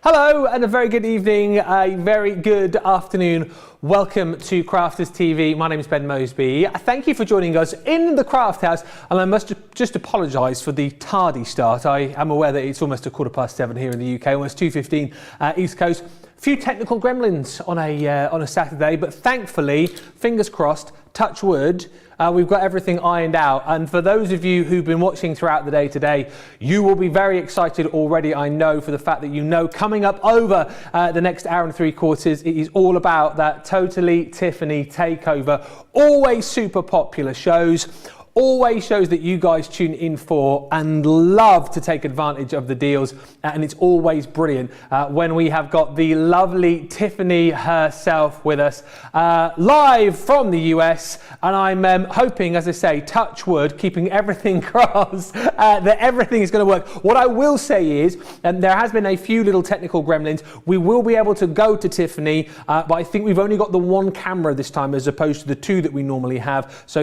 Hello and a very good evening, a very good afternoon. Welcome to Crafters TV. My name is Ben Moseby. Thank you for joining us in the Craft House, and I must just apologise for the tardy start. I am aware that it's almost 7:15 here in the UK, almost 2:15 East Coast. A few technical gremlins on a Saturday, but thankfully, fingers crossed, touch wood, we've got everything ironed out. And for those of you who've been watching throughout the day today, you will be very excited already, I know, for the fact that you know coming up over the next hour and 3/4, it is all about that Totally Tiffany Takeover. Always super popular shows. Always shows that you guys tune in for and love to take advantage of the deals, and it's always brilliant when we have got the lovely Tiffany herself with us live from the US, and I'm hoping, as I say, touch wood, keeping everything crossed, that everything is going to work. What I will say is there has been a few little technical gremlins. We will be able to go to Tiffany, but I think we've only got the one camera this time as opposed to the two that we normally have. So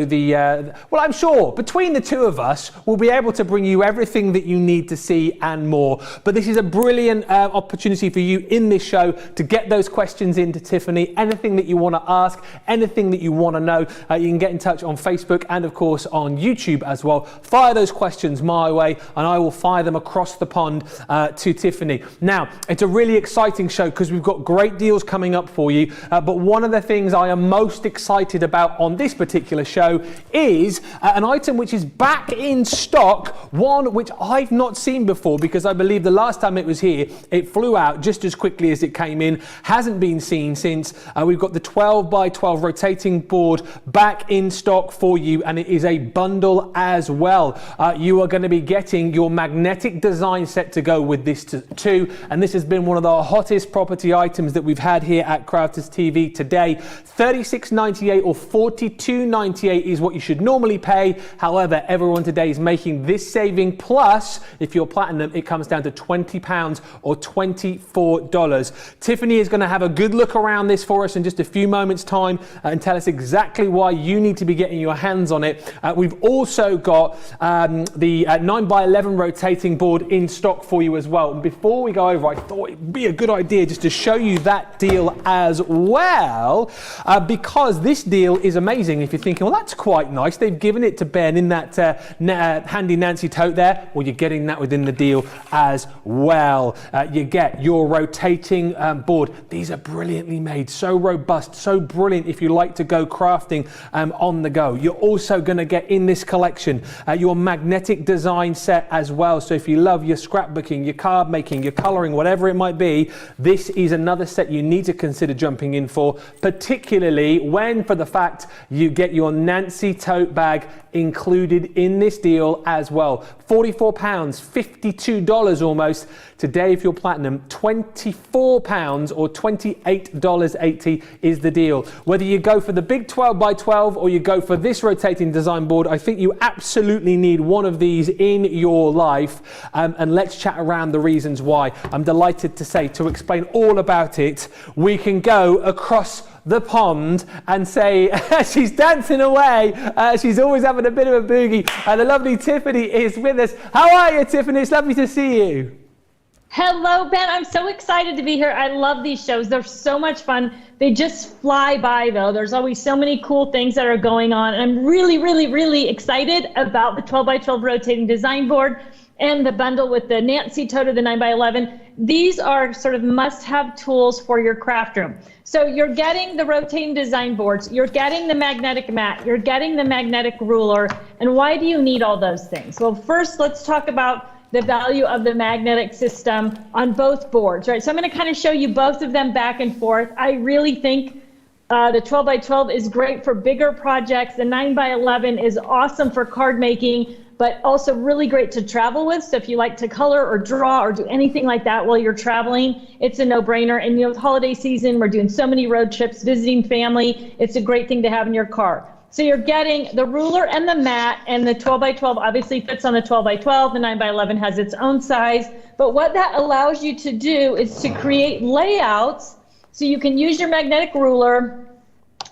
well, I'm sure between the two of us, we'll be able to bring you everything that you need to see and more. But this is a brilliant opportunity for you in this show to get those questions into Tiffany. Anything that you want to ask, anything that you want to know, you can get in touch on Facebook and of course on YouTube as well. Fire those questions my way and I will fire them across the pond to Tiffany. Now, it's a really exciting show because we've got great deals coming up for you. But one of the things I am most excited about on this particular show is an item which is back in stock, one which I've not seen before because I believe the last time it was here, it flew out just as quickly as it came in. Hasn't been seen since. We've got the 12x12 rotating board back in stock for you, and it is a bundle as well. You are going to be getting your magnetic design set to go with this too, and this has been one of the hottest property items that we've had here at Crafters TV today. $36.98 or $42.98 is what you should normally pay. However, everyone today is making this saving, plus if you're platinum, it comes down to £20 or $24. Tiffany is going to have a good look around this for us in just a few moments time and tell us exactly why you need to be getting your hands on it. We've also got the 9x11 rotating board in stock for you as well. And before we go over, I thought it'd be a good idea just to show you that deal as well, because this deal is amazing. If you're thinking, well, that's quite nice, they've given it to Ben in that handy Nancy tote there, well, you're getting that within the deal as well. You get your rotating board. These are brilliantly made, so robust, so brilliant if you like to go crafting on the go. You're also going to get in this collection your magnetic design set as well. So if you love your scrapbooking, your card making, your coloring, whatever it might be, this is another set you need to consider jumping in for, particularly when, for the fact, you get your Nancy tote bag included in this deal as well. £44, $52 almost. Today, if you're platinum, £24 or $28.80 is the deal. Whether you go for the big 12x12 or you go for this rotating design board, I think you absolutely need one of these in your life. And let's chat around the reasons why. I'm delighted to say, to explain all about it, we can go across the pond and say she's dancing away. She's always having a bit of a boogie. The lovely Tiffany is with us. How are you, Tiffany? It's lovely to see you. Hello, Ben. I'm so excited to be here. I love these shows. They're so much fun. They just fly by, though. There's always so many cool things that are going on. And I'm really, really, really excited about the 12x12 rotating design board and the bundle with the Nancy tote, the 9x11. These are sort of must-have tools for your craft room. So you're getting the rotating design boards, you're getting the magnetic mat, you're getting the magnetic ruler. And why do you need all those things? Well, first, let's talk about the value of the magnetic system on both boards, right? So I'm going to kind of show you both of them back and forth. I really think the 12x12 is great for bigger projects. The 9x11 is awesome for card making, but also really great to travel with. So if you like to color or draw or do anything like that while you're traveling, it's a no-brainer. And you know, holiday season, we're doing so many road trips, visiting family. It's a great thing to have in your car. So you're getting the ruler and the mat, and the 12x12 obviously fits on the 12x12. The 9x11 has its own size. But what that allows you to do is to create layouts so you can use your magnetic ruler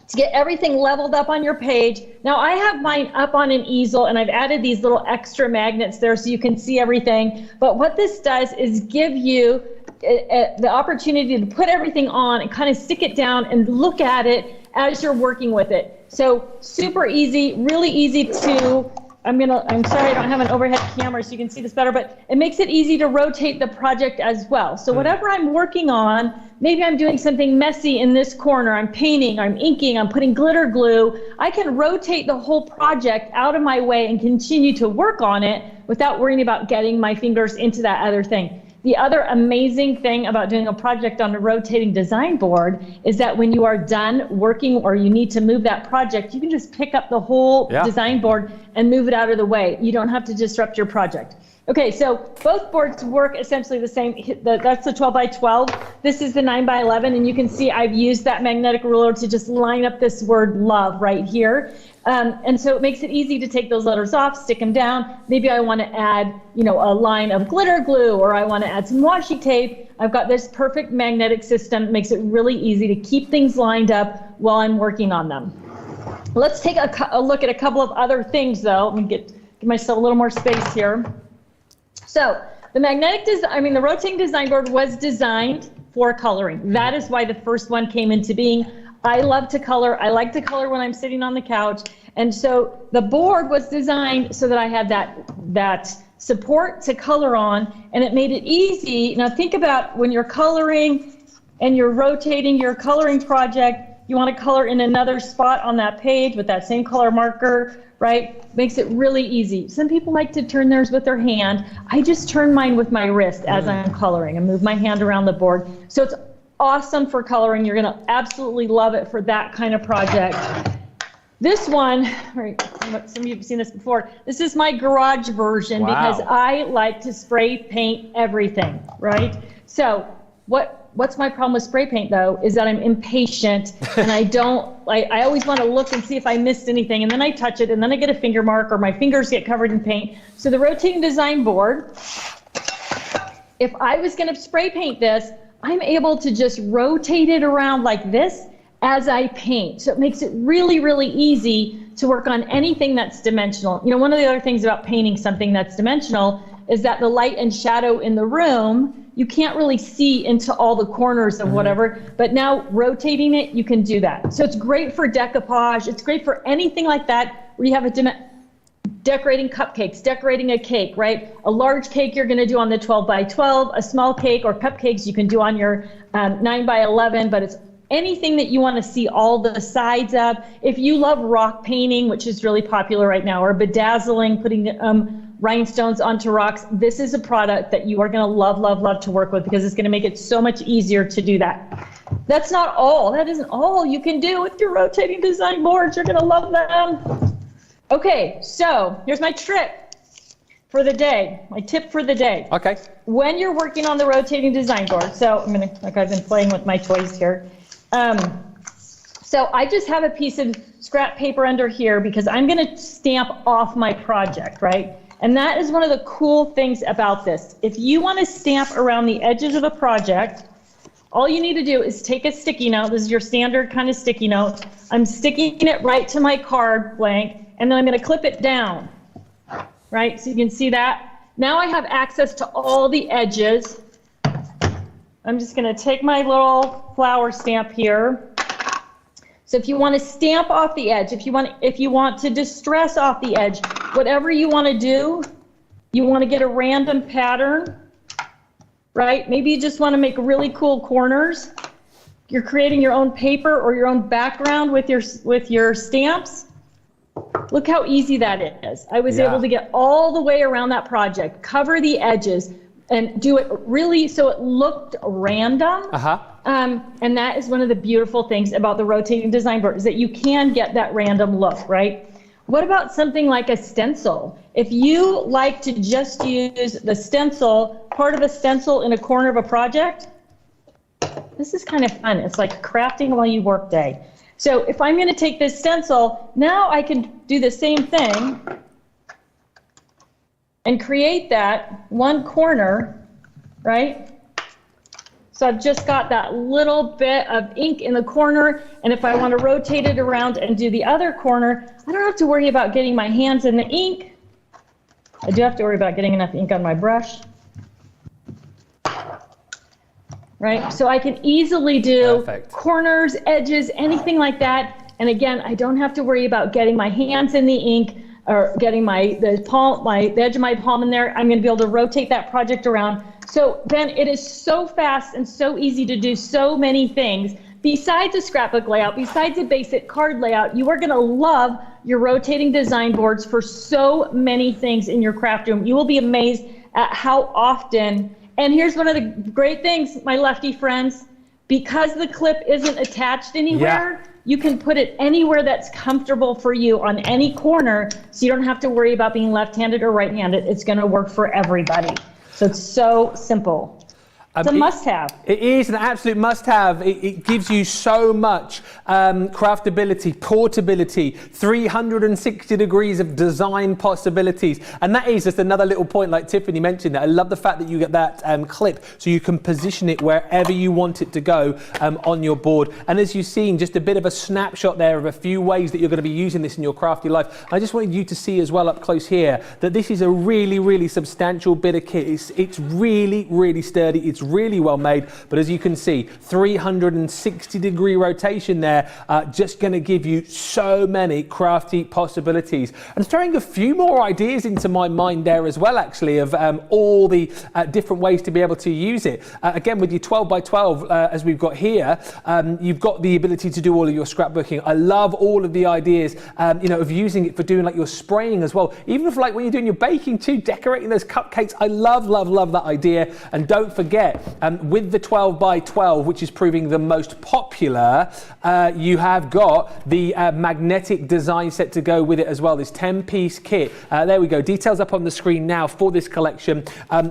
to get everything leveled up on your page. Now I have mine up on an easel and I've added these little extra magnets there so you can see everything. But what this does is give you the opportunity to put everything on and kind of stick it down and look at it as you're working with it. So super easy, really easy to, I'm sorry I don't have an overhead camera so you can see this better, but it makes it easy to rotate the project as well. So whatever I'm working on, maybe I'm doing something messy in this corner, I'm painting, I'm inking, I'm putting glitter glue, I can rotate the whole project out of my way and continue to work on it without worrying about getting my fingers into that other thing. The other amazing thing about doing a project on a rotating design board is that when you are done working or you need to move that project, you can just pick up the whole design board and move it out of the way. You don't have to disrupt your project. Okay, so both boards work essentially the same. That's the 12 by 12. This is the 9 by 11, and you can see I've used that magnetic ruler to just line up this word love right here. And so it makes it easy to take those letters off, stick them down. Maybe I want to add, a line of glitter glue, or I want to add some washi tape. I've got this perfect magnetic system. It makes it really easy to keep things lined up while I'm working on them. Let's take a look at a couple of other things, though. Let me give myself a little more space here. So the the rotating design board was designed for coloring. That is why the first one came into being. I love to color. I like to color when I'm sitting on the couch. And so the board was designed so that I had that support to color on, and it made it easy. Now think about when you're coloring and you're rotating your coloring project, you want to color in another spot on that page with that same color marker, right? Makes it really easy. Some people like to turn theirs with their hand. I just turn mine with my wrist as I'm coloring and move my hand around the board. So it's awesome for coloring. You're going to absolutely love it for that kind of project. This one, right, some of you have seen this before. This is my garage version because I like to spray paint everything, right? So what's my problem with spray paint though is that I'm impatient and I always want to look and see if I missed anything, and then I touch it and then I get a finger mark or my fingers get covered in paint. So the rotating design board, if I was going to spray paint this, I'm able to just rotate it around like this as I paint. So it makes it really, really easy to work on anything that's dimensional. One of the other things about painting something that's dimensional is that the light and shadow in the room, you can't really see into all the corners of whatever, but now rotating it, you can do that. So it's great for decoupage. It's great for anything like that where you have decorating cupcakes, decorating a cake, right? A large cake you're gonna do on the 12 by 12, a small cake or cupcakes you can do on your 9 by 11, but it's anything that you wanna see all the sides of. If you love rock painting, which is really popular right now, or bedazzling, putting rhinestones onto rocks, this is a product that you are gonna love, love, love to work with because it's gonna make it so much easier to do that. That's not all, that isn't all you can do with your rotating design boards. You're gonna love them. Okay, so here's my trick for the day, my tip for the day. Okay. When you're working on the rotating design board, so I've been playing with my toys here. So I just have a piece of scrap paper under here because I'm gonna stamp off my project, right? And that is one of the cool things about this. If you wanna stamp around the edges of a project, all you need to do is take a sticky note. This is your standard kind of sticky note. I'm sticking it right to my card blank, and then I'm going to clip it down, right? So you can see that. Now I have access to all the edges. I'm just going to take my little flower stamp here. So if you want to stamp off the edge, if you want to distress off the edge, whatever you want to do, you want to get a random pattern, right? Maybe you just want to make really cool corners. You're creating your own paper or your own background with your stamps. Look how easy that is. I was able to get all the way around that project, cover the edges, and do it really so it looked random. And that is one of the beautiful things about the rotating design board is that you can get that random look, right? What about something like a stencil? If you like to just use the stencil, part of a stencil in a corner of a project, this is kind of fun. It's like crafting while you work day. So if I'm going to take this stencil, now I can do the same thing and create that one corner, right? So I've just got that little bit of ink in the corner, and if I want to rotate it around and do the other corner, I don't have to worry about getting my hands in the ink. I do have to worry about getting enough ink on my brush. right? So I can easily do Perfect. corners, edges, anything like that. And again, I don't have to worry about getting my hands in the ink or getting the edge of my palm in there. I'm going to be able to rotate that project around. So Ben, it is so fast and so easy to do so many things. Besides a scrapbook layout, besides a basic card layout, you are going to love your rotating design boards for so many things in your craft room. You will be amazed at how often, and here's one of the great things, my lefty friends, because the clip isn't attached anywhere, you can put it anywhere that's comfortable for you on any corner, so you don't have to worry about being left-handed or right-handed. It's going to work for everybody. So it's so simple. It's a must-have. It is an absolute must-have. It gives you so much craftability, portability, 360 degrees of design possibilities. And that is just another little point, like Tiffany mentioned. I love the fact that you get that clip, so you can position it wherever you want it to go on your board. And as you've seen, just a bit of a snapshot there of a few ways that you're going to be using this in your crafty life. I just wanted you to see as well up close here that this is a really, really substantial bit of kit. It's really, really sturdy. It's really well made, but as you can see, 360 degree rotation there, just going to give you so many crafty possibilities. And throwing a few more ideas into my mind there as well, actually, of all the different ways to be able to use it. Again, with your 12 by 12, as we've got here, you've got the ability to do all of your scrapbooking. I love all of the ideas, of using it for doing like your spraying as well. Even if like when you're doing your baking too, decorating those cupcakes, I love that idea. And don't forget, with the 12 by 12, which is proving the most popular, you have got the magnetic design set to go with it as well. This 10-piece kit. There we go. Details up on the screen now for this collection,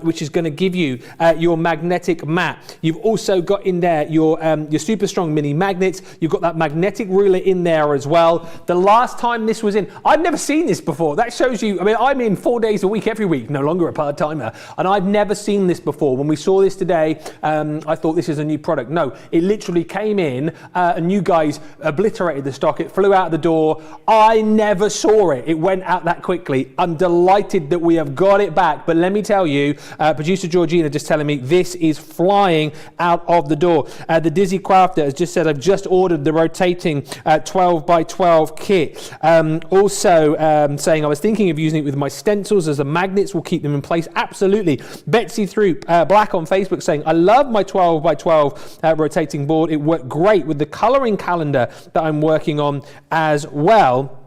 which is going to give you your magnetic mat. You've also got in there your super strong mini magnets. You've got that magnetic ruler in there as well. The last time this was in, I've never seen this before. That shows you, I mean, I'm in 4 days a week every week, no longer a part-timer, and I've never seen this before. When we saw this today, I thought this is a new product. No, it literally came in and you guys obliterated the stock. It flew out the door. I never saw it. It went out that quickly. I'm delighted that we have got it back. But let me tell you, producer Georgina just telling me this is flying out of the door. The Dizzy Crafter has just said, I've just ordered the rotating 12 by 12 kit. Also saying I was thinking of using it with my stencils as the magnets will keep them in place. Absolutely. Betsy Throop Black on Facebook saying, I love my 12 by 12 rotating board. It worked great with the coloring calendar that I'm working on as well.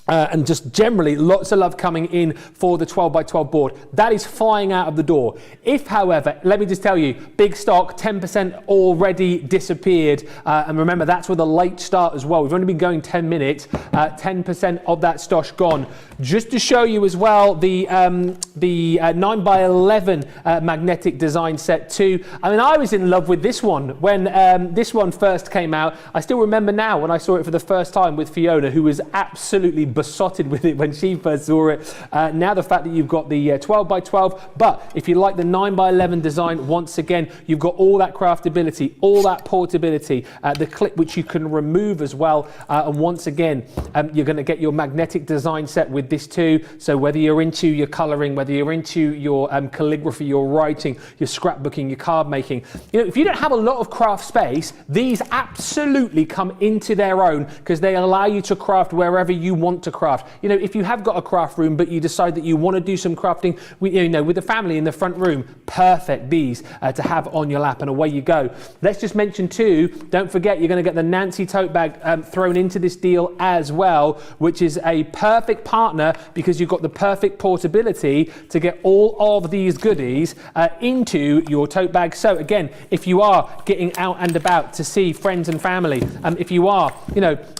And just generally lots of love coming in for the 12 by 12 board. That is flying out of the door. If, however, let me just tell you, big stock, 10% already disappeared. And remember, that's with a late start as well. We've only been going 10 minutes, 10% of that stock gone. Just to show you as well, the 9 by 11 magnetic design set too. I mean, I was in love with this one when this one first came out. I still remember now when I saw it for the first time with Fiona, who was absolutely besotted with it when she first saw it. Now the fact that you've got the 12 by 12, but if you like the 9 by 11 design, once again, you've got all that craftability, all that portability, the clip which you can remove as well. And once again, you're going to get your magnetic design set with this too. So whether you're into your coloring, whether you're into your calligraphy, your writing, your scrapbooking, your card making, if you don't have a lot of craft space, these absolutely come into their own because they allow you to craft wherever you want to craft. If you have got a craft room but you decide that you want to do some crafting with the family in the front room, perfect these to have on your lap, and away you go. Let's just mention too, don't forget you're going to get the Nancy tote bag thrown into this deal as well, which is a perfect partner because you've got the perfect portability to get all of these goodies into your tote bag. So again, if you are getting out and about to see friends and family, if you are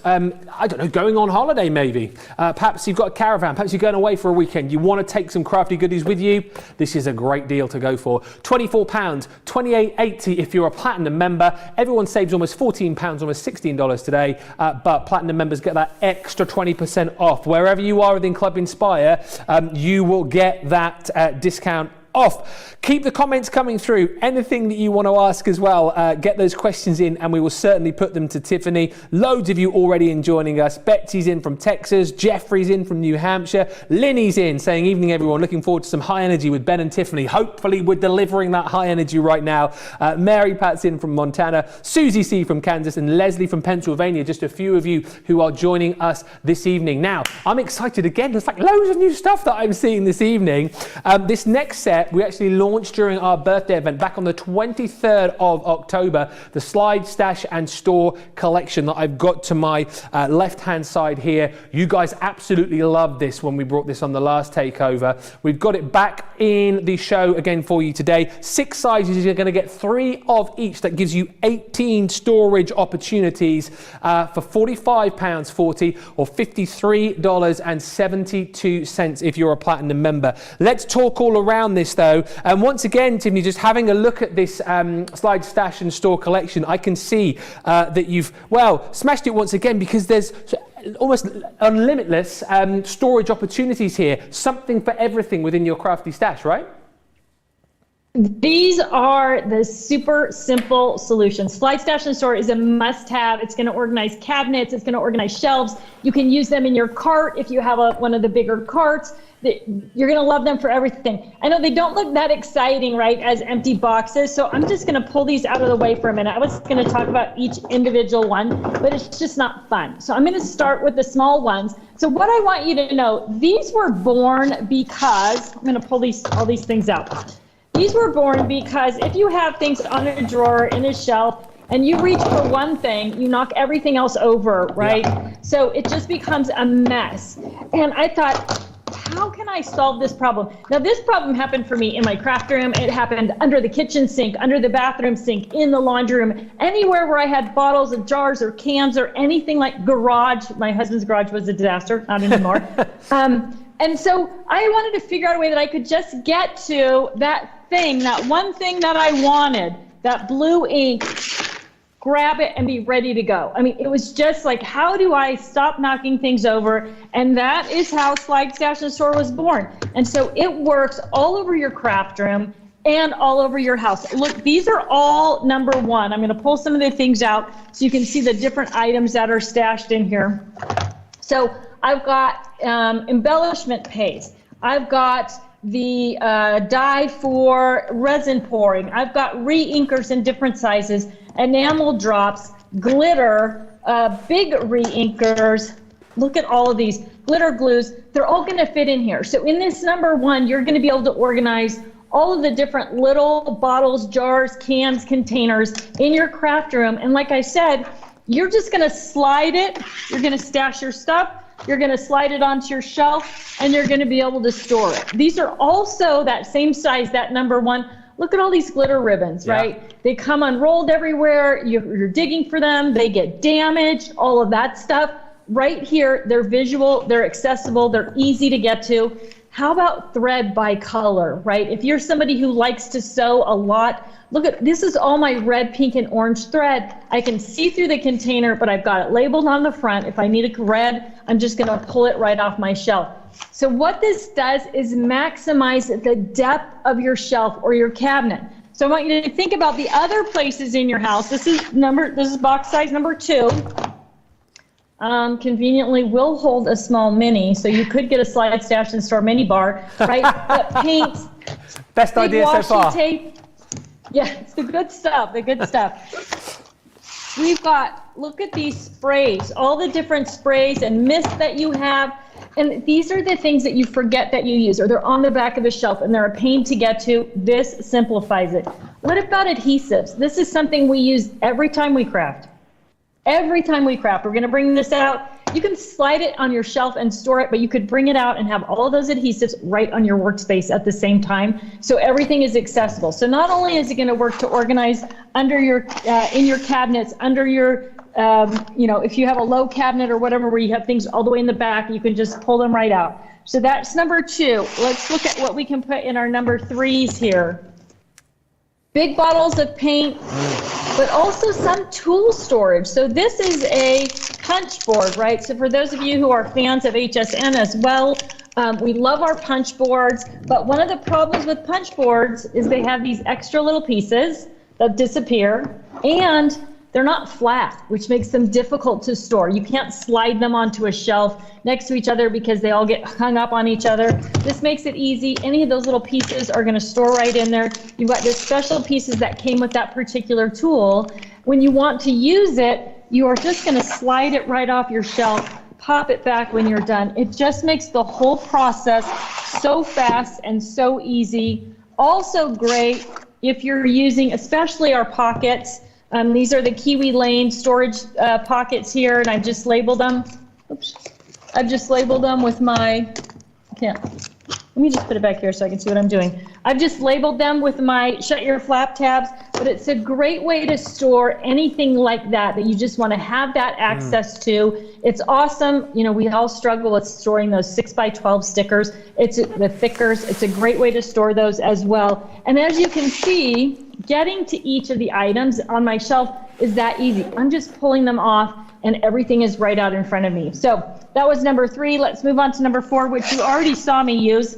I don't know, going on holiday maybe, perhaps you've got a caravan, perhaps you're going away for a weekend, you want to take some crafty goodies with you, this is a great deal to go for. £24, $28.80 if you're a platinum member. Everyone saves almost £14, almost $16 today, but platinum members get that extra 20% off. Wherever you are within Club Inspire, you will get that discount off. Keep the comments coming through. Anything that you want to ask as well, get those questions in and we will certainly put them to Tiffany. Loads of you already in joining us. Betsy's in from Texas. Jeffrey's in from New Hampshire. Linny's in saying, evening everyone, looking forward to some high energy with Ben and Tiffany. Hopefully we're delivering that high energy right now. Mary Pat's in from Montana. Susie C from Kansas and Leslie from Pennsylvania. Just a few of you who are joining us this evening. Now, I'm excited again. There's like loads of new stuff that I'm seeing this evening. This next set we actually launched during our birthday event back on the 23rd of October, the Slide, Stash and Store collection that I've got to my left-hand side here. You guys absolutely loved this when we brought this on the last takeover. We've got it back in the show again for you today. 6 sizes, you're going to get 3 of each. That gives you 18 storage opportunities for £45.40 or $53.72 if you're a platinum member. Let's talk all around this though. And once again, Tiffany, just having a look at this Slide, Stash and Store collection, I can see that you've, well, smashed it once again because there's almost unlimitless storage opportunities here. Something for everything within your crafty stash, right? These are the super simple solutions. Slide, Stash, and Store is a must-have. It's going to organize cabinets. It's going to organize shelves. You can use them in your cart if you have one of the bigger carts. You're going to love them for everything. I know they don't look that exciting, right, as empty boxes, so I'm just going to pull these out of the way for a minute. I was going to talk about each individual one, but it's just not fun. So I'm going to start with the small ones. So what I want you to know, these were born because, I'm going to pull all these things out. These were born because if you have things on a drawer, in a shelf, and you reach for one thing, you knock everything else over, right? Yeah. So it just becomes a mess. And I thought, how can I solve this problem? Now, this problem happened for me in my craft room. It happened under the kitchen sink, under the bathroom sink, in the laundry room, anywhere where I had bottles or jars or cans or anything like garage. My husband's garage was a disaster, not anymore. And so I wanted to figure out a way that I could just get to that thing, that one thing that I wanted, that blue ink, grab it and be ready to go. I mean, it was just like, how do I stop knocking things over? And that is how Slide, Stash, and Store was born. And so it works all over your craft room and all over your house. Look, these are all number 1. I'm going to pull some of the things out so you can see the different items that are stashed in here. So I've got embellishment paste. I've got the dye for resin pouring. I've got re-inkers in different sizes, enamel drops, glitter, big re-inkers. Look at all of these glitter glues. They're all going to fit in here. So in this number 1, you're going to be able to organize all of the different little bottles, jars, cans, containers in your craft room. And like I said, you're just going to slide it. You're going to stash your stuff. You're going to slide it onto your shelf, and you're going to be able to store it. These are also that same size, that number 1. Look at all these glitter ribbons, right? They come unrolled everywhere. You're digging for them. They get damaged, all of that stuff. Right here, they're visual, they're accessible, they're easy to get to. How about thread by color, right? If you're somebody who likes to sew a lot, look at, this is all my red, pink, and orange thread. I can see through the container, but I've got it labeled on the front. If I need a red, I'm just gonna pull it right off my shelf. So what this does is maximize the depth of your shelf or your cabinet. So I want you to think about the other places in your house. This is box size number 2. Conveniently will hold a small mini, so you could get a Slide, Stash, and Store mini bar, right? But paint, best idea so far. Tape. Yeah, it's the good stuff, We've got, look at these sprays, all the different sprays and mist that you have. And these are the things that you forget that you use, or they're on the back of the shelf and they're a pain to get to. This simplifies it. What about adhesives? This is something we use every time we craft. Every time we craft, we're going to bring this out. You can slide it on your shelf and store it, but you could bring it out and have all of those adhesives right on your workspace at the same time. So everything is accessible. So not only is it going to work to organize under your, in your cabinets, under your, if you have a low cabinet or whatever where you have things all the way in the back, you can just pull them right out. So that's number 2. Let's look at what we can put in our number 3s here. Big bottles of paint, but also some tool storage. So this is a punch board, right? So for those of you who are fans of HSN as well, We love our punch boards, but one of the problems with punch boards is they have these extra little pieces that disappear, and they're not flat, which makes them difficult to store. You can't slide them onto a shelf next to each other because they all get hung up on each other. This makes it easy. Any of those little pieces are going to store right in there. You've got the special pieces that came with that particular tool. When you want to use it, you are just going to slide it right off your shelf, pop it back when you're done. It just makes the whole process so fast and so easy. Also great if you're using, especially our pockets. These are the Kiwi Lane storage pockets here, and I've just labeled them. Oops. I've just labeled them with my, let me just put it back here so I can see what I'm doing. I've just labeled them with my shut your flap tabs, but it's a great way to store anything like that you just want to have that access to. It's awesome. You know, we all struggle with storing those 6x12 stickers. It's the thickers. It's a great way to store those as well. And as you can see, getting to each of the items on my shelf is that easy. I'm just pulling them off and everything is right out in front of me. So that was number 3. Let's move on to number 4, which you already saw me use.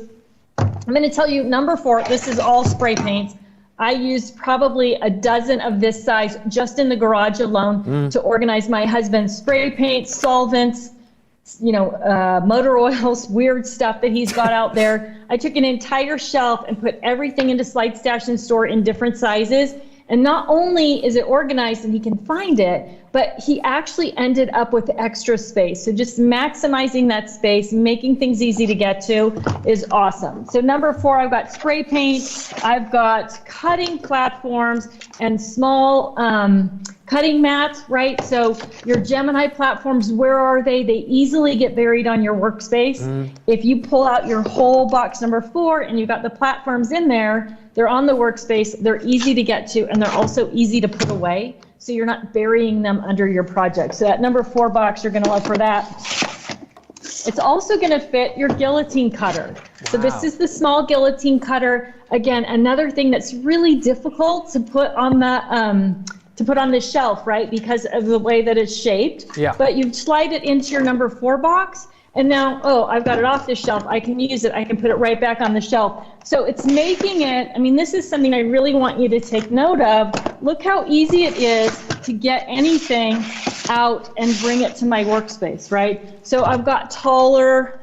I'm going to tell you number 4, this is all spray paints. I used probably a dozen of this size just in the garage alone to organize my husband's spray paints, solvents, motor oils, weird stuff that he's got out there. I took an entire shelf and put everything into Slide Stash and Store in different sizes. And not only is it organized and he can find it, but he actually ended up with extra space. So just maximizing that space, making things easy to get to is awesome. So number 4, I've got spray paint, I've got cutting platforms and small cutting mats, right? So your Gemini platforms, where are they? They easily get buried on your workspace. If you pull out your whole box number 4 and you've got the platforms in there, they're on the workspace, they're easy to get to, and they're also easy to put away. So you're not burying them under your project. So that number 4 box, you're gonna love for that. It's also gonna fit your guillotine cutter. Wow. So this is the small guillotine cutter. Again, another thing that's really difficult to put on the shelf, right? Because of the way that it's shaped. Yeah. But you slide it into your number 4 box, and now, I've got it off the shelf. I can use it. I can put it right back on the shelf. So it's making it, this is something I really want you to take note of. Look how easy it is to get anything out and bring it to my workspace, right? So I've got taller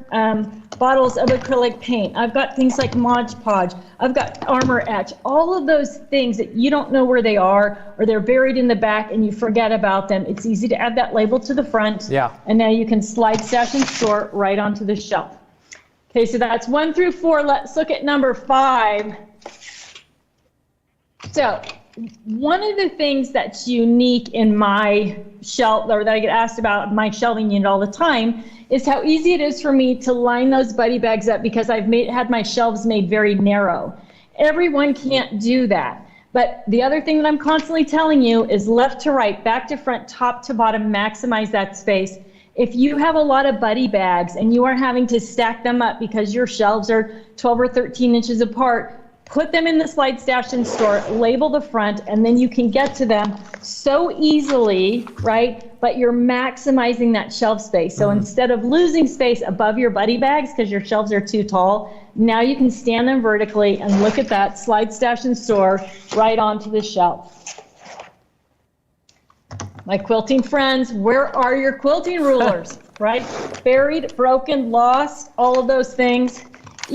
bottles of acrylic paint. I've got things like Mod Podge. I've got Armor Etch. All of those things that you don't know where they are, or they're buried in the back and you forget about them. It's easy to add that label to the front. Yeah. And now you can Slide Stash and Store right onto the shelf. Okay, so that's 1 through 4. Let's look at number 5. So one of the things that's unique in my shelf, or that I get asked about my shelving unit all the time, is how easy it is for me to line those buddy bags up because I've had my shelves made very narrow. Everyone can't do that. But the other thing that I'm constantly telling you is left to right, back to front, top to bottom, maximize that space. If you have a lot of buddy bags and you are having to stack them up because your shelves are 12 or 13 inches apart, put them in the Slide Stash and Store, label the front, and then you can get to them so easily, right? But you're maximizing that shelf space. So instead of losing space above your buddy bags because your shelves are too tall, now you can stand them vertically and look at that, Slide Stash and Store right onto the shelf. My quilting friends, where are your quilting rulers, right? Buried, broken, lost, all of those things.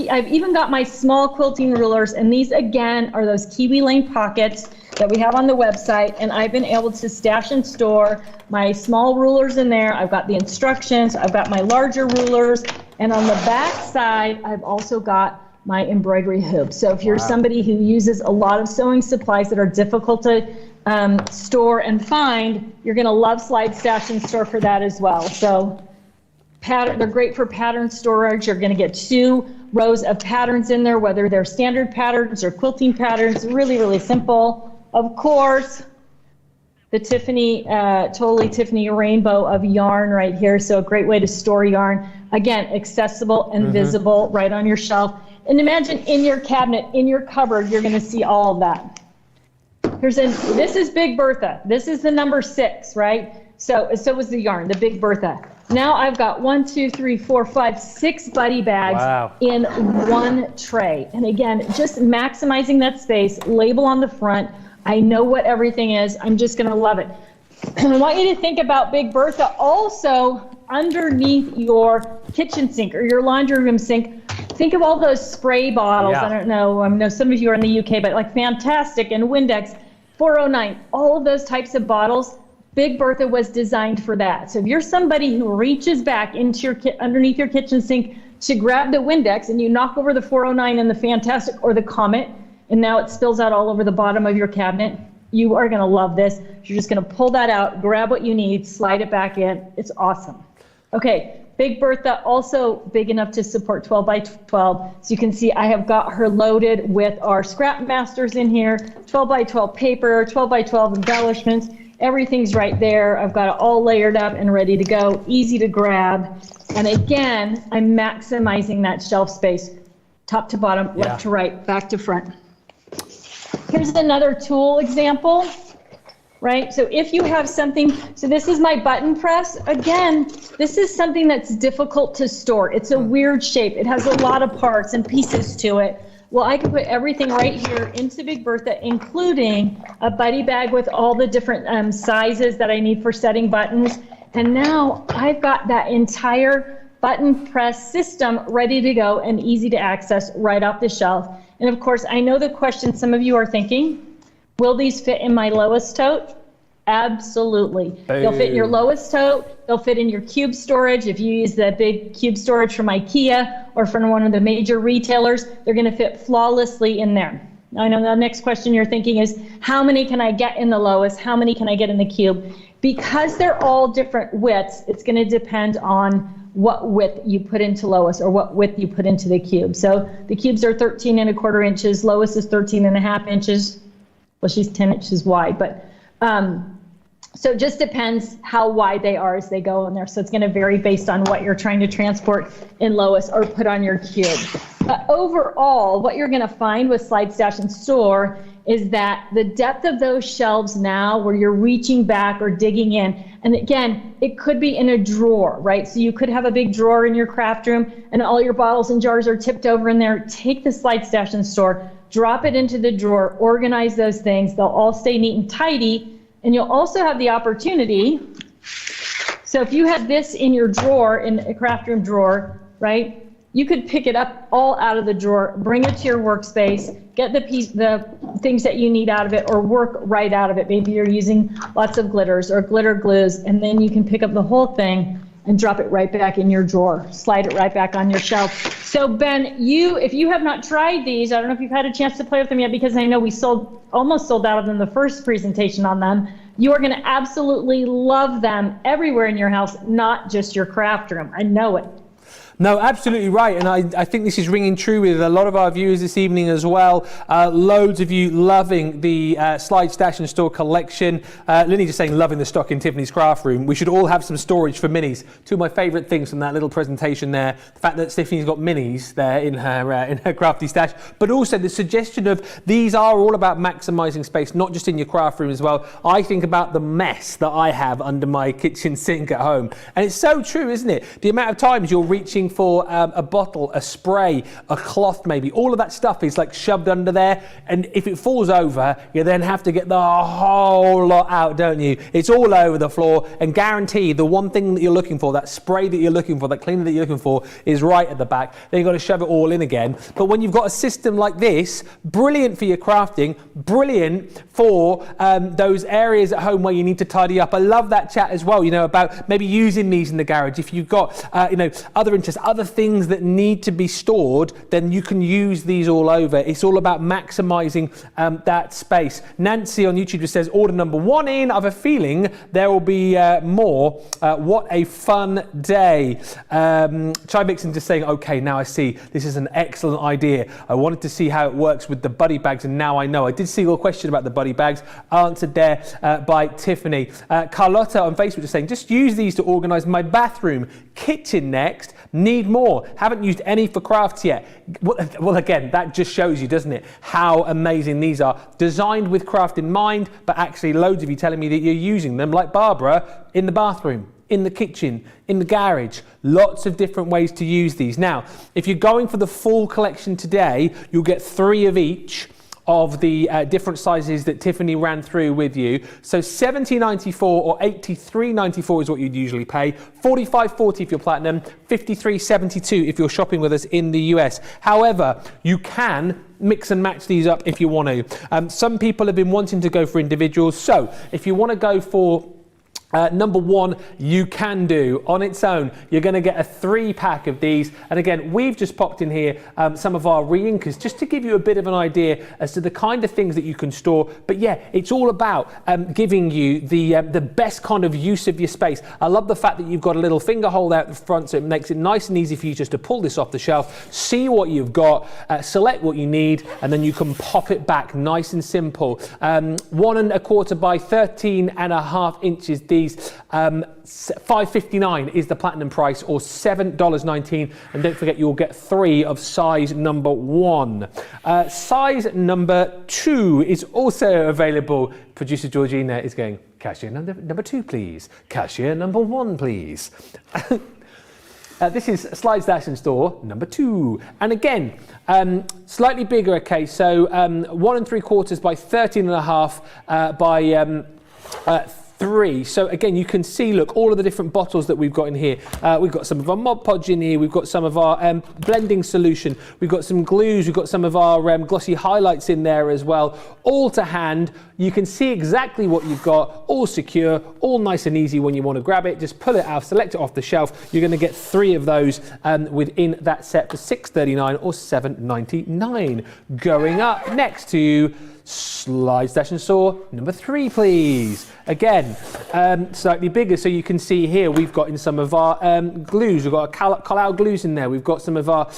I've even got my small quilting rulers, and these again are those Kiwi Lane pockets that we have on the website, and I've been able to stash and store my small rulers in there. I've got the instructions, I've got my larger rulers, and on the back side, I've also got my embroidery hoop. So if you're somebody who uses a lot of sewing supplies that are difficult to store and find, you're gonna love Slide Stash and Store for that as well. So they're great for pattern storage. You're gonna get 2 rows of patterns in there, whether they're standard patterns or quilting patterns, really, really simple. Of course, the Tiffany, totally Tiffany rainbow of yarn right here. So a great way to store yarn. Again, accessible and visible right on your shelf. And imagine in your cabinet, in your cupboard, you're gonna see all of that. This is Big Bertha. This is the number 6, right? So was the yarn, the Big Bertha. Now I've got 1, 2, 3, 4, 5, 6 buddy bags in one tray. And again, just maximizing that space, label on the front. I know what everything is. I'm just going to love it. I want you to think about Big Bertha also underneath your kitchen sink or your laundry room sink. Think of all those spray bottles. I don't know. I know some of you are in the UK, but like Fantastic and Windex, 409, all of those types of bottles. Big Bertha was designed for that. So if you're somebody who reaches back into your underneath your kitchen sink to grab the Windex and you knock over the 409 and the Fantastic or the Comet, and now it spills out all over the bottom of your cabinet, you are going to love this. You're just going to pull that out, grab what you need, slide it back in. It's awesome. Okay, Big Bertha also big enough to support 12 by 12. So you can see I have got her loaded with our Scrap Masters in here, 12 by 12 paper, 12 by 12 embellishments. Everything's right there. I've got it all layered up and ready to go, easy to grab. And again, I'm maximizing that shelf space, top to bottom, left to right, back to front. Here's another tool example, right? So if you have something, so this is my button press. Again, this is something that's difficult to store. It's a weird shape. It has a lot of parts and pieces to it. Well, I can put everything right here into Big Bertha, including a buddy bag with all the different sizes that I need for setting buttons. And now I've got that entire button press system ready to go and easy to access right off the shelf. And of course, I know the question some of you are thinking, will these fit in my Lois tote? Absolutely. Boom. They'll fit in your Lois tote. They'll fit in your cube storage. If you use the big cube storage from IKEA or from one of the major retailers, they're going to fit flawlessly in there. Now, I know the next question you're thinking is, how many can I get in the Lois? How many can I get in the cube? Because they're all different widths, it's going to depend on what width you put into Lois or what width you put into the cube. So the cubes are 13¼ inches. Lois is 13½ inches. Well, she's 10 inches wide, but so it just depends how wide they are as they go in there. So it's going to vary based on what you're trying to transport in Lois or put on your cube. But overall, what you're going to find with Slide, Stash, and Store is that the depth of those shelves now where you're reaching back or digging in, and again, it could be in a drawer, right? So you could have a big drawer in your craft room and all your bottles and jars are tipped over in there. Take the Slide, Stash, and Store, drop it into the drawer, organize those things. They'll all stay neat and tidy. And you'll also have the opportunity, so if you had this in your drawer, in a craft room drawer, right, you could pick it up all out of the drawer, bring it to your workspace, get the things that you need out of it, or work right out of it. Maybe you're using lots of glitters or glitter glues, and then you can pick up the whole thing and drop it right back in your drawer, slide it right back on your shelf. So Ben, if you have not tried these, I don't know if you've had a chance to play with them yet, because I know we almost sold out of them the first presentation on them. You are gonna absolutely love them everywhere in your house, not just your craft room. I know it. No, absolutely right. And I think this is ringing true with a lot of our viewers this evening as well. Loads of you loving the Slide, Stash and Store collection. Linny just saying loving the stock in Tiffany's craft room. We should all have some storage for minis. Two of my favourite things from that little presentation there. The fact that Tiffany's got minis there in her crafty stash, but also the suggestion of these are all about maximising space, not just in your craft room as well. I think about the mess that I have under my kitchen sink at home. And it's so true, isn't it? The amount of times you're reaching for a bottle, a spray, a cloth maybe, all of that stuff is like shoved under there, and if it falls over you then have to get the whole lot out, don't you? It's all over the floor, and guarantee the one thing that you're looking for, that spray that you're looking for, that cleaner that you're looking for, is right at the back. Then you've got to shove it all in again. But when you've got a system like this, brilliant for your crafting, brilliant for those areas at home where you need to tidy up. I love that chat as well, you know, about maybe using these in the garage. If you've got other interests, other things that need to be stored, then you can use these all over. It's all about maximizing that space. Nancy on YouTube just says, order number 1 in. I have a feeling there will be more. What a fun day. Chai Vixen just saying, okay, now I see. This is an excellent idea. I wanted to see how it works with the buddy bags, and now I know. I did see your question about the buddy bags answered there by Tiffany. Carlotta on Facebook just saying, just use these to organize my bathroom. Kitchen next. Need more. Haven't used any for crafts yet. Well, again, that just shows you, doesn't it, how amazing these are. Designed with craft in mind, but actually loads of you telling me that you're using them, like Barbara, in the bathroom. in the kitchen, in the garage. Lots of different ways to use these. Now, if you're going for the full collection today, you'll get 3 of each of the different sizes that Tiffany ran through with you. So $70.94 or $83.94 is what you'd usually pay. $45.40 if you're platinum, $53.72 if you're shopping with us in the US. However, you can mix and match these up if you want to. Some people have been wanting to go for individuals. So if you want to go for number 1, you can do on its own. You're going to get a 3-pack of these, and again, we've just popped in here some of our re-inkers just to give you a bit of an idea as to the kind of things that you can store. But yeah, it's all about giving you the best kind of use of your space. I love the fact that you've got a little finger hole out the front, so it makes it nice and easy for you just to pull this off the shelf, see what you've got, select what you need, and then you can pop it back nice and simple. 1 1/4 by 13.5 inches. These $5.59 is the platinum price, or $7.19, and don't forget you'll get 3 of size number 1. Size number 2 is also available. Producer Georgina is going, cashier number 2 please, cashier number 1 please. This is Slides Dash and Store number 2, and again slightly bigger. Okay, so 1 3/4 by 13.5 by 3. So again, you can see, look, all of the different bottles that we've got in here. We've got some of our Mod Podge in here. We've got some of our blending solution. We've got some glues. We've got some of our glossy highlights in there as well. All to hand. You can see exactly what you've got, all secure, all nice and easy when you want to grab it. Just pull it out, select it off the shelf. You're going to get 3 of those within that set for $6.39 or $7.99. Going up next to Slides Dash and Store number 3, please. Again, slightly bigger, so you can see here we've got in some of our glues. We've got our Carlisle glues in there. We've got some of our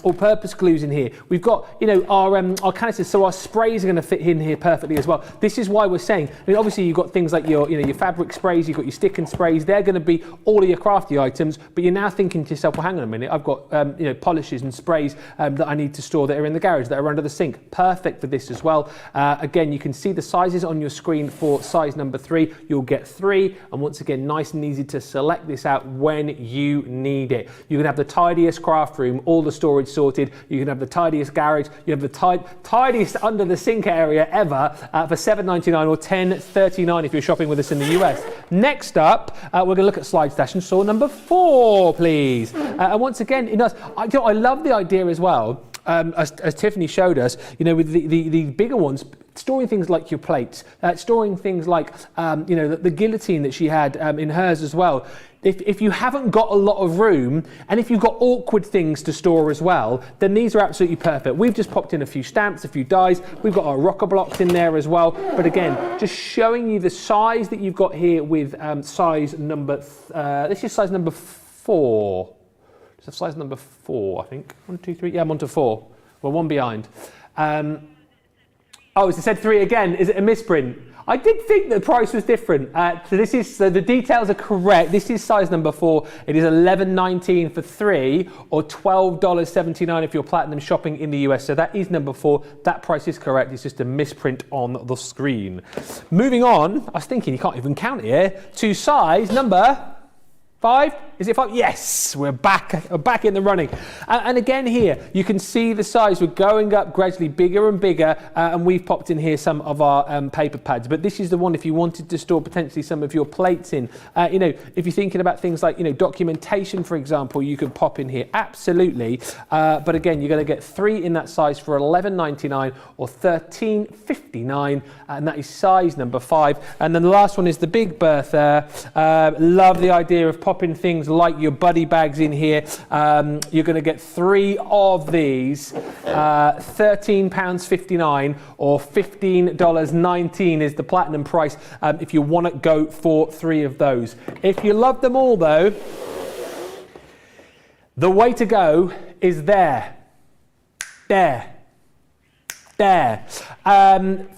all-purpose glues in here. We've got, you know, our canisters, so our sprays are going to fit in here perfectly as well. This is why we're saying, I mean, obviously you've got things like your, you know, your fabric sprays, you've got your stick and sprays. They're going to be all of your crafty items, but you're now thinking to yourself, well, hang on a minute, I've got you know, polishes and sprays that I need to store that are in the garage, that are under the sink. Perfect for this as well. Again, you can see the sizes on your screen for size number 3. You'll get 3, and once again, nice and easy to select this out when you need it. You can have the tidiest craft room, all the storage sorted. You can have the tidiest garage. You have the tidiest under the sink area ever for $7.99 or $10.39 if you're shopping with us in the US. Next up, we're going to look at Slides Dash and Store number 4, please. And once again, you know, I love the idea as well. As Tiffany showed us, you know, with the bigger ones, storing things like your plates, storing things like, you know, the guillotine that she had in hers as well. If you haven't got a lot of room, and if you've got awkward things to store as well, then these are absolutely perfect. We've just popped in a few stamps, a few dies. We've got our rocker blocks in there as well. But again, just showing you the size that you've got here with size number, this is size number 4. So size number 4, I think. 1, 2, 3. Yeah, I'm on to 4. Well, 1 behind. Oh, it said 3 again. Is it a misprint? I did think the price was different. So the details are correct. This is size number 4. It is $11.19 for 3, or $12.79 if you're platinum shopping in the US. So that is number 4. That price is correct. It's just a misprint on the screen. Moving on, I was thinking you can't even count here, to size number 5? Is it 5? Yes, we're back in the running. And again here, you can see the size. We're going up gradually bigger and bigger, and we've popped in here some of our paper pads. But this is the one if you wanted to store potentially some of your plates in. You know, if you're thinking about things like, you know, documentation, for example, you could pop in here, absolutely. But again, you're going to get 3 in that size for $11.99 or $13.59, and that is size number 5. And then the last one is the Big Bertha. Love the idea of popping things like your buddy bags in here. You're going to get 3 of these, £13.59 or $15.19 is the platinum price if you want to go for 3 of those. If you love them all though, the way to go is there.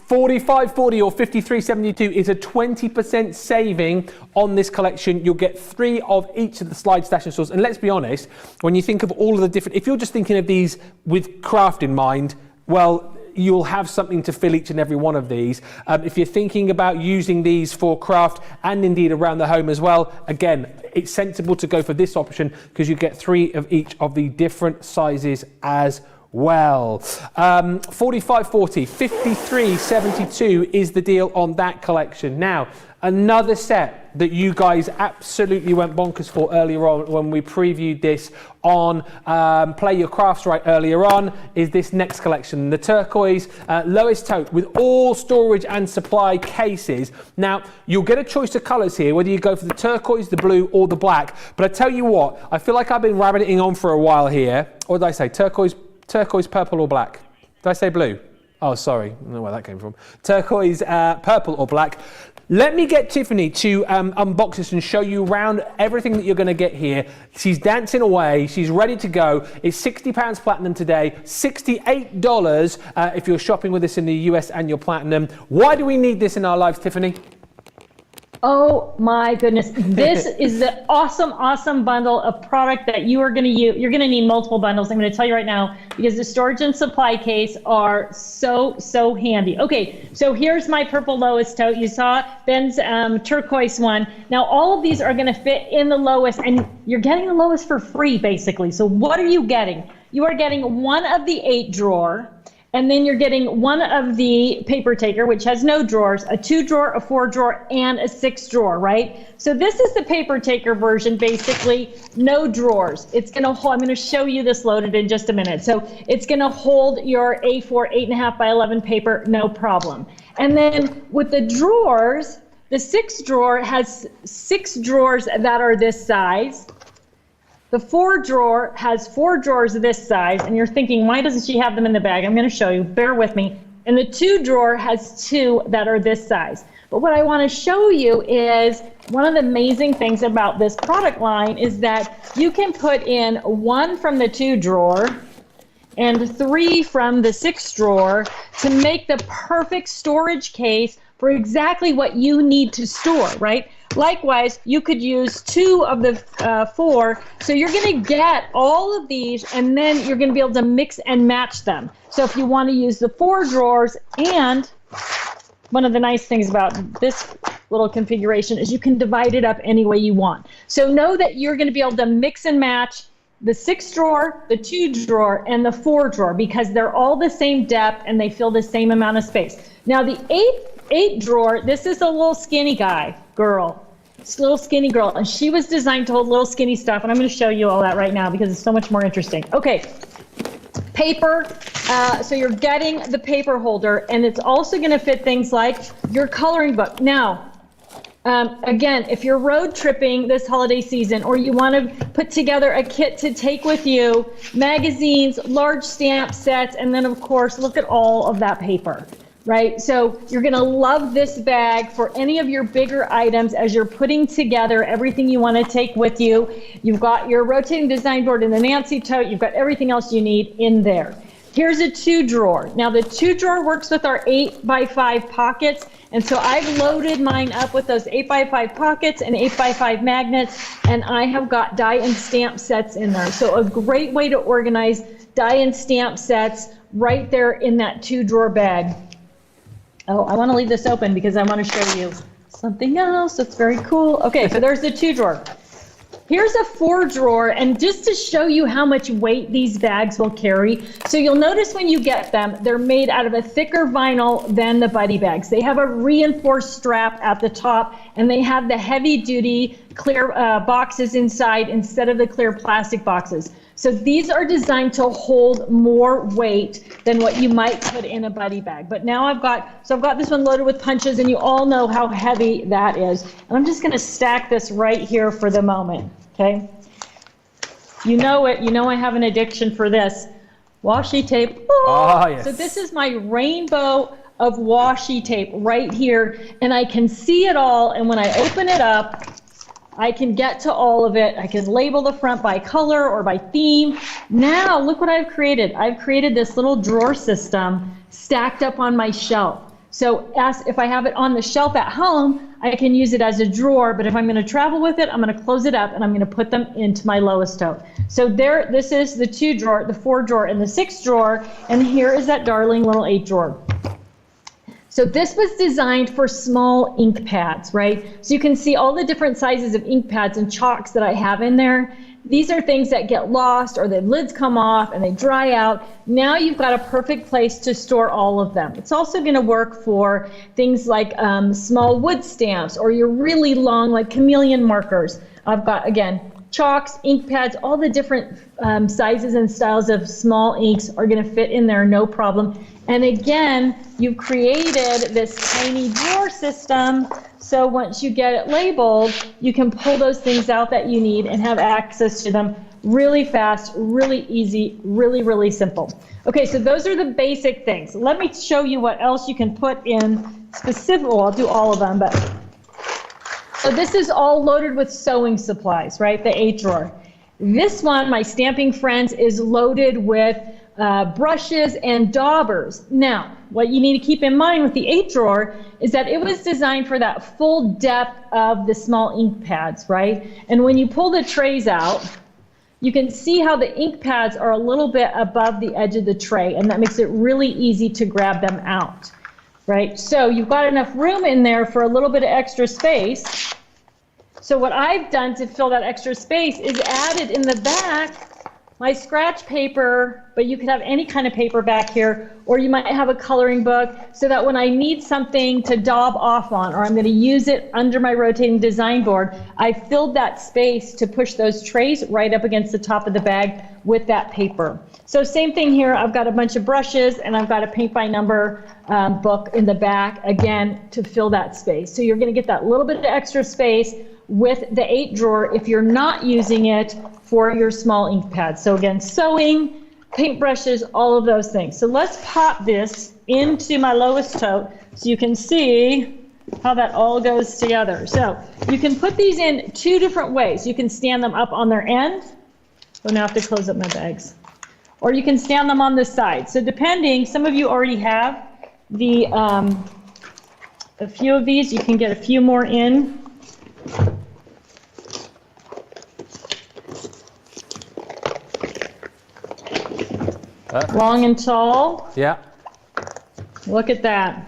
$45.40 or $53.72 is a 20% saving on this collection. You'll get 3 of each of the Slides Dash and Stores. And let's be honest, when you think of all of the different, if you're just thinking of these with craft in mind, well, you'll have something to fill each and every one of these. If you're thinking about using these for craft and indeed around the home as well, again, it's sensible to go for this option because you get 3 of each of the different sizes as well. 45.40, 53.72 is the deal on that collection. Now, another set that you guys absolutely went bonkers for earlier on when we previewed this on Play Your Crafts Right earlier on is this next collection, the turquoise Lois tote with all storage and supply cases. Now, you'll get a choice of colours here, whether you go for the turquoise, the blue or the black. But I tell you what, I feel like I've been rabbiting on for a while here. Or did I say turquoise, purple or black? Did I say blue? Oh, sorry, I don't know where that came from. Turquoise, purple or black. Let me get Tiffany to unbox this and show you around everything that you're going to get here. She's dancing away. She's ready to go. It's £60 platinum today, $68 if you're shopping with us in the US and you're platinum. Why do we need this in our lives, Tiffany? Oh my goodness. This is the awesome bundle of product that you are going to use. You're going to need multiple bundles. I'm going to tell you right now because the storage and supply case are so handy. Okay, so here's my purple Lois tote. You saw Ben's turquoise one. Now all of these are going to fit in the Lois and you're getting the Lois for free basically. So what are you getting? You are getting one of the 8 drawer. And then you're getting one of the paper taker, which has no drawers, a 2 drawer, a 4 drawer, and a 6 drawer, right? So this is the paper taker version, basically, no drawers. It's gonna hold, I'm gonna show you this loaded in just a minute. So it's gonna hold your A4 8.5 by 11 paper, no problem. And then with the drawers, the 6 drawer has 6 drawers that are this size. The 4 drawer has 4 drawers of this size, and you're thinking, why doesn't she have them in the bag? I'm going to show you. Bear with me. And the 2 drawer has 2 that are this size. But what I want to show you is one of the amazing things about this product line is that you can put in 1 from the 2 drawer and 3 from the 6 drawer to make the perfect storage case for exactly what you need to store, right? Likewise, you could use 2 of the 4, so you're going to get all of these, and then you're going to be able to mix and match them. So if you want to use the 4 drawers, and one of the nice things about this little configuration is you can divide it up any way you want. So know that you're going to be able to mix and match the 6 drawer, the 2 drawer, and the 4 drawer because they're all the same depth and they fill the same amount of space. Now the 8 drawer, this is a little skinny girl. It's a little skinny girl, and she was designed to hold little skinny stuff, and I'm going to show you all that right now because it's so much more interesting. Okay, paper, so you're getting the paper holder, and it's also going to fit things like your coloring book. Now, again, if you're road tripping this holiday season or you want to put together a kit to take with you, magazines, large stamp sets, and then, of course, look at all of that paper. Right, so you're going to love this bag for any of your bigger items as you're putting together everything you want to take with you. You've got your rotating design board in the Nancy tote. You've got everything else you need in there. Here's a 2 drawer. Now the 2 drawer works with our 8x5 pockets, and so I've loaded mine up with those 8x5 pockets and 8x5 magnets, and I have got die and stamp sets in there. So a great way to organize die and stamp sets right there in that 2 drawer bag. Oh, I want to leave this open because I want to show you something else that's very cool. Okay, so there's the 2 drawer. Here's a 4 drawer, and just to show you how much weight these bags will carry. So you'll notice when you get them, they're made out of a thicker vinyl than the buddy bags. They have a reinforced strap at the top, and they have the heavy-duty clear boxes inside instead of the clear plastic boxes. So these are designed to hold more weight than what you might put in a buddy bag. But now I've got this one loaded with punches, and you all know how heavy that is. And I'm just going to stack this right here for the moment, okay? You know it. You know I have an addiction for this. Washi tape. Oh, yes. So this is my rainbow of washi tape right here, and I can see it all, and when I open it up, I can get to all of it. I can label the front by color or by theme. Now, look what I've created. I've created this little drawer system stacked up on my shelf. So if I have it on the shelf at home, I can use it as a drawer, but if I'm gonna travel with it, I'm gonna close it up and I'm gonna put them into my Lois tote. So this is the 2 drawer, the 4 drawer, and the 6 drawer, and here is that darling little 8 drawer. So this was designed for small ink pads, right? So you can see all the different sizes of ink pads and chalks that I have in there. These are things that get lost or the lids come off and they dry out. Now you've got a perfect place to store all of them. It's also going to work for things like small wood stamps or your really long like chameleon markers. I've got, again, chalks, ink pads, all the different sizes and styles of small inks are going to fit in there, no problem. And again, you've created this tiny drawer system, so once you get it labeled, you can pull those things out that you need and have access to them really fast, really easy, really, really simple. Okay, so those are the basic things. Let me show you what else you can put in specific, well, I'll do all of them, but so this is all loaded with sewing supplies, right? The 8 drawer. This one, my stamping friends, is loaded with brushes and daubers. Now, what you need to keep in mind with the 8 drawer is that it was designed for that full depth of the small ink pads, right? And when you pull the trays out, you can see how the ink pads are a little bit above the edge of the tray, and that makes it really easy to grab them out, right? So you've got enough room in there for a little bit of extra space. So what I've done to fill that extra space is added in the back my scratch paper, but you could have any kind of paper back here, or you might have a coloring book so that when I need something to daub off on, or I'm going to use it under my rotating design board, I filled that space to push those trays right up against the top of the bag with that paper. So same thing here, I've got a bunch of brushes and I've got a paint by number book in the back, again, to fill that space. So you're going to get that little bit of extra space with the 8 drawer if you're not using it for your small ink pads. So again, sewing, paint brushes, all of those things. So let's pop this into my Lois tote so you can see how that all goes together. So you can put these in 2 different ways. You can stand them up on their end. Oh, now I have to close up my bags. Or you can stand them on the side. So depending, some of you already have the a few of these. You can get a few more in. Long and tall. Yeah. Look at that.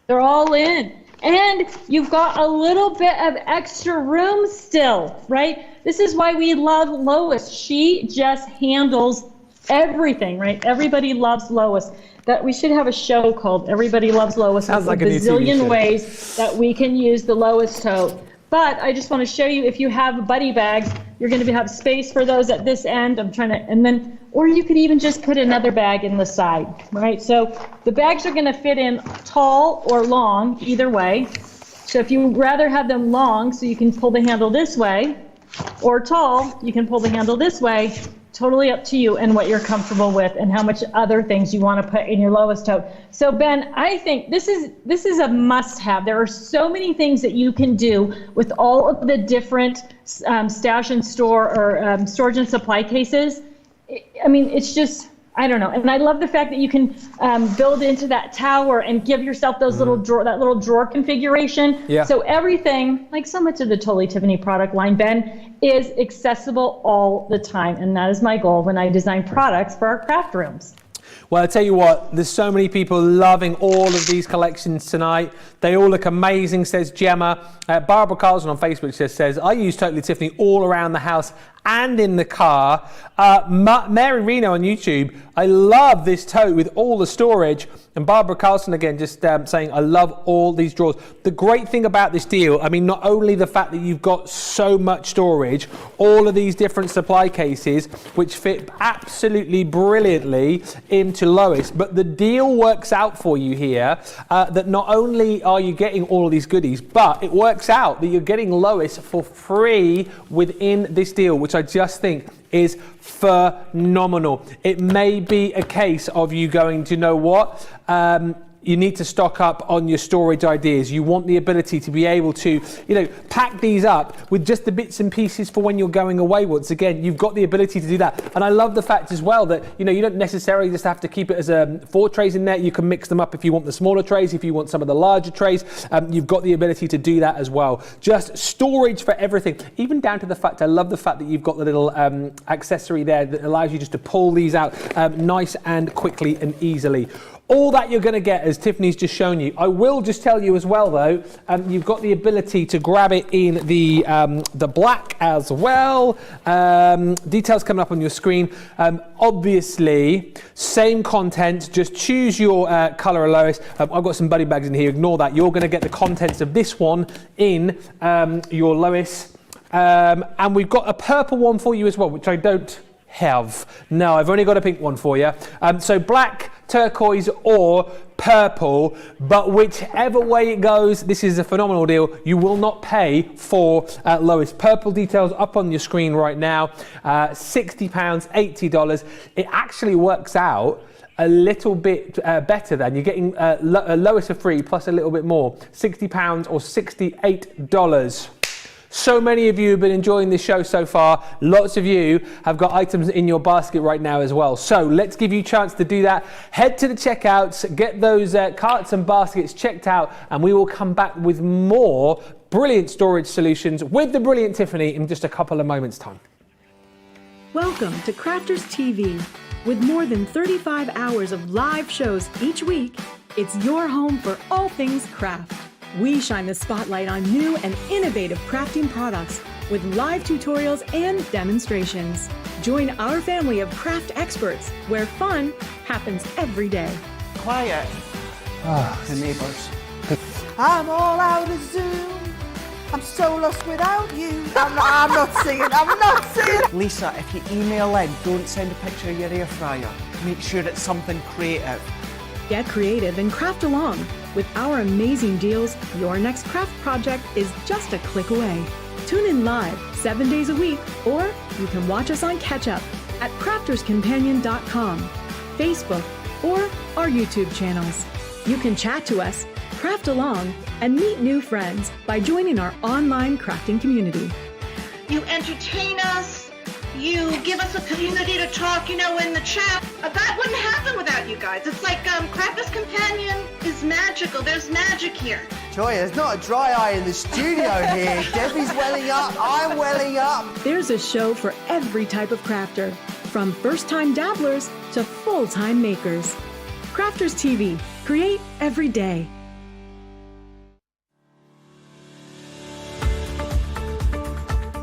They're all in. And you've got a little bit of extra room still, right? This is why we love Lois. She just handles everything, right? Everybody loves Lois. That we should have a show called Everybody Loves Lois. Sounds like a bazillion ways that we can use the Lois tote. But I just want to show you, if you have buddy bags, you're going to have space for those at this end. Or you could even just put another bag in the side, right? So the bags are going to fit in tall or long, either way. So if you would rather have them long, so you can pull the handle this way, or tall, you can pull the handle this way. Totally up to you and what you're comfortable with and how much other things you want to put in your Lois tote. So Ben, I think this is a must-have. There are so many things that you can do with all of the different stash and store or storage and supply cases. I mean, it's just, I don't know. And I love the fact that you can build into that tower and give yourself those little drawer configuration. Yeah. So everything, like so much of the Totally Tiffany product line, Ben, is accessible all the time. And that is my goal when I design products for our craft rooms. Well, I tell you what, there's so many people loving all of these collections tonight. They all look amazing, says Gemma. Barbara Carlson on Facebook says, I use Totally Tiffany all around the house and in the car. Mary Reno on YouTube, I love this tote with all the storage. And Barbara Carlson again just saying, I love all these drawers. The great thing about this deal, I mean, not only the fact that you've got so much storage, all of these different supply cases, which fit absolutely brilliantly into Lois, but the deal works out for you here that not only are you getting all of these goodies, but it works out that you're getting Lois for free within this deal, which I just think is phenomenal. It may be a case of you going, do you know what? you need to stock up on your storage ideas. You want the ability to be able to, pack these up with just the bits and pieces for when you're going away. Once again, you've got the ability to do that. And I love the fact as well that, you don't necessarily just have to keep it as 4 trays in there. You can mix them up if you want the smaller trays, if you want some of the larger trays. You've got the ability to do that as well. Just storage for everything, even down to the fact, I love the fact that you've got the little accessory there that allows you just to pull these out nice and quickly and easily. All that you're going to get, as Tiffany's just shown you. I will just tell you as well, though, you've got the ability to grab it in the black as well. Details coming up on your screen. Obviously, same content. Just choose your colour, Lois. I've got some buddy bags in here. Ignore that. You're going to get the contents of this one in your Lois. And we've got a purple one for you as well, which I don't have. No, I've only got a pink one for you. So black, turquoise or purple, but whichever way it goes, this is a phenomenal deal. You will not pay for Lois. Purple details up on your screen right now. £60, $80. It actually works out a little bit better than you're getting Lois for free plus a little bit more. £60 or $68. So many of you have been enjoying this show so far. Lots of you have got items in your basket right now as well. So let's give you a chance to do that. Head to the checkouts, get those carts and baskets checked out, and we will come back with more brilliant storage solutions with the brilliant Tiffany in just a couple of moments' time. Welcome to Crafters TV. With more than 35 hours of live shows each week, it's your home for all things craft. We shine the spotlight on new and innovative crafting products with live tutorials and demonstrations. Join our family of craft experts where fun happens every day. Quiet. The neighbours. I'm all out of Zoom. I'm so lost without you. I'm not singing. Lisa, if you email in, don't send a picture of your air fryer. Make sure it's something creative. Get creative and craft along. With our amazing deals, your next craft project is just a click away. Tune in live 7 days a week, or you can watch us on Catch Up at crafterscompanion.com, Facebook, or our YouTube channels. You can chat to us, craft along, and meet new friends by joining our online crafting community. You entertain us. You give us a community to talk, in the chat. That wouldn't happen without you guys. It's like Crafters Companion is magical. There's magic here. Joy, there's not a dry eye in the studio here. Debbie's welling up. I'm welling up. There's a show for every type of crafter, from first-time dabblers to full-time makers. Crafters TV. Create every day.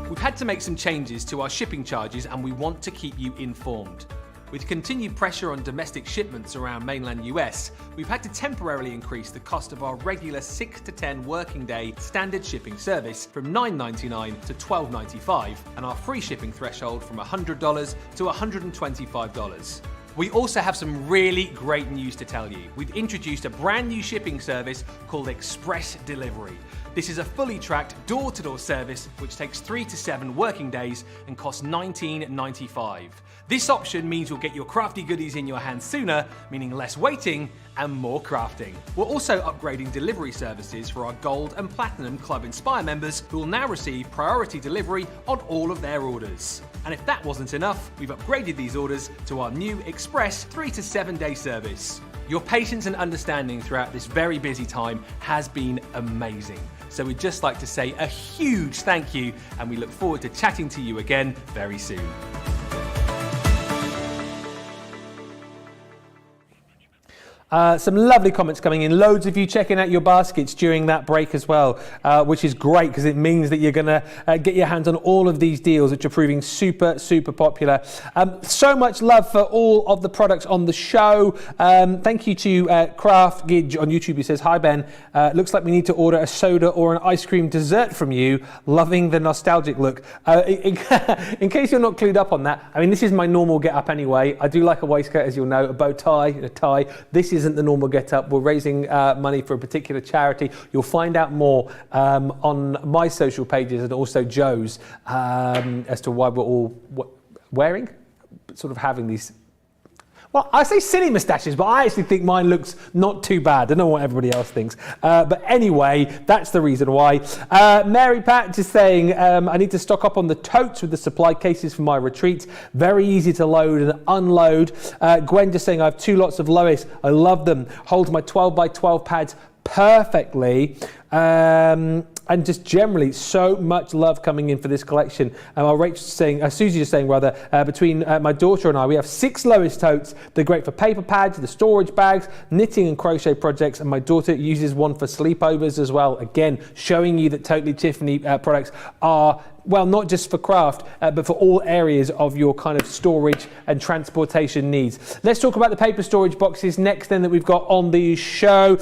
We've had to make some changes to our shipping charges, and we want to keep you informed. With continued pressure on domestic shipments around mainland US, we've had to temporarily increase the cost of our regular 6 to 10 working day standard shipping service from $9.99 to $12.95, and our free shipping threshold from $100 to $125. We also have some really great news to tell you. We've introduced a brand new shipping service called Express Delivery. This is a fully tracked door-to-door service which takes 3 to 7 working days and costs $19.95. This option means you'll get your crafty goodies in your hands sooner, meaning less waiting and more crafting. We're also upgrading delivery services for our Gold and Platinum Club Inspire members, who will now receive priority delivery on all of their orders. And if that wasn't enough, we've upgraded these orders to our new Express 3 to 7 day service. Your patience and understanding throughout this very busy time has been amazing. So we'd just like to say a huge thank you, and we look forward to chatting to you again very soon. Some lovely comments coming in. Loads of you checking out your baskets during that break as well, which is great because it means that you're going to get your hands on all of these deals, which are proving super, super popular. So much love for all of the products on the show. Thank you to Craft Gidge on YouTube, who says, "Hi Ben, looks like we need to order a soda or an ice cream dessert from you. Loving the nostalgic look." In case you're not clued up on that, I mean, this is my normal get up anyway. I do like a waistcoat, as you'll know, a bow tie, a tie. This isn't the normal get-up. We're raising money for a particular charity. You'll find out more on my social pages and also Joe's as to why we're all wearing, sort of having these. Well, I say silly moustaches, but I actually think mine looks not too bad. I don't know what everybody else thinks. But anyway, that's the reason why. Mary Pat just saying, I need to stock up on the totes with the supply cases for my retreat. Very easy to load and unload. Gwen just saying, I have 2 lots of Lois. I love them. Hold my 12 by 12 pads perfectly. And just generally so much love coming in for this collection. Rachel's saying, Susie is saying rather, between my daughter and I, we have 6 Lois totes. They're great for paper pads, the storage bags, knitting and crochet projects, and my daughter uses one for sleepovers as well. Again, showing you that Totally Tiffany products are, well, not just for craft, but for all areas of your kind of storage and transportation needs. Let's talk about the paper storage boxes next then that we've got on the show.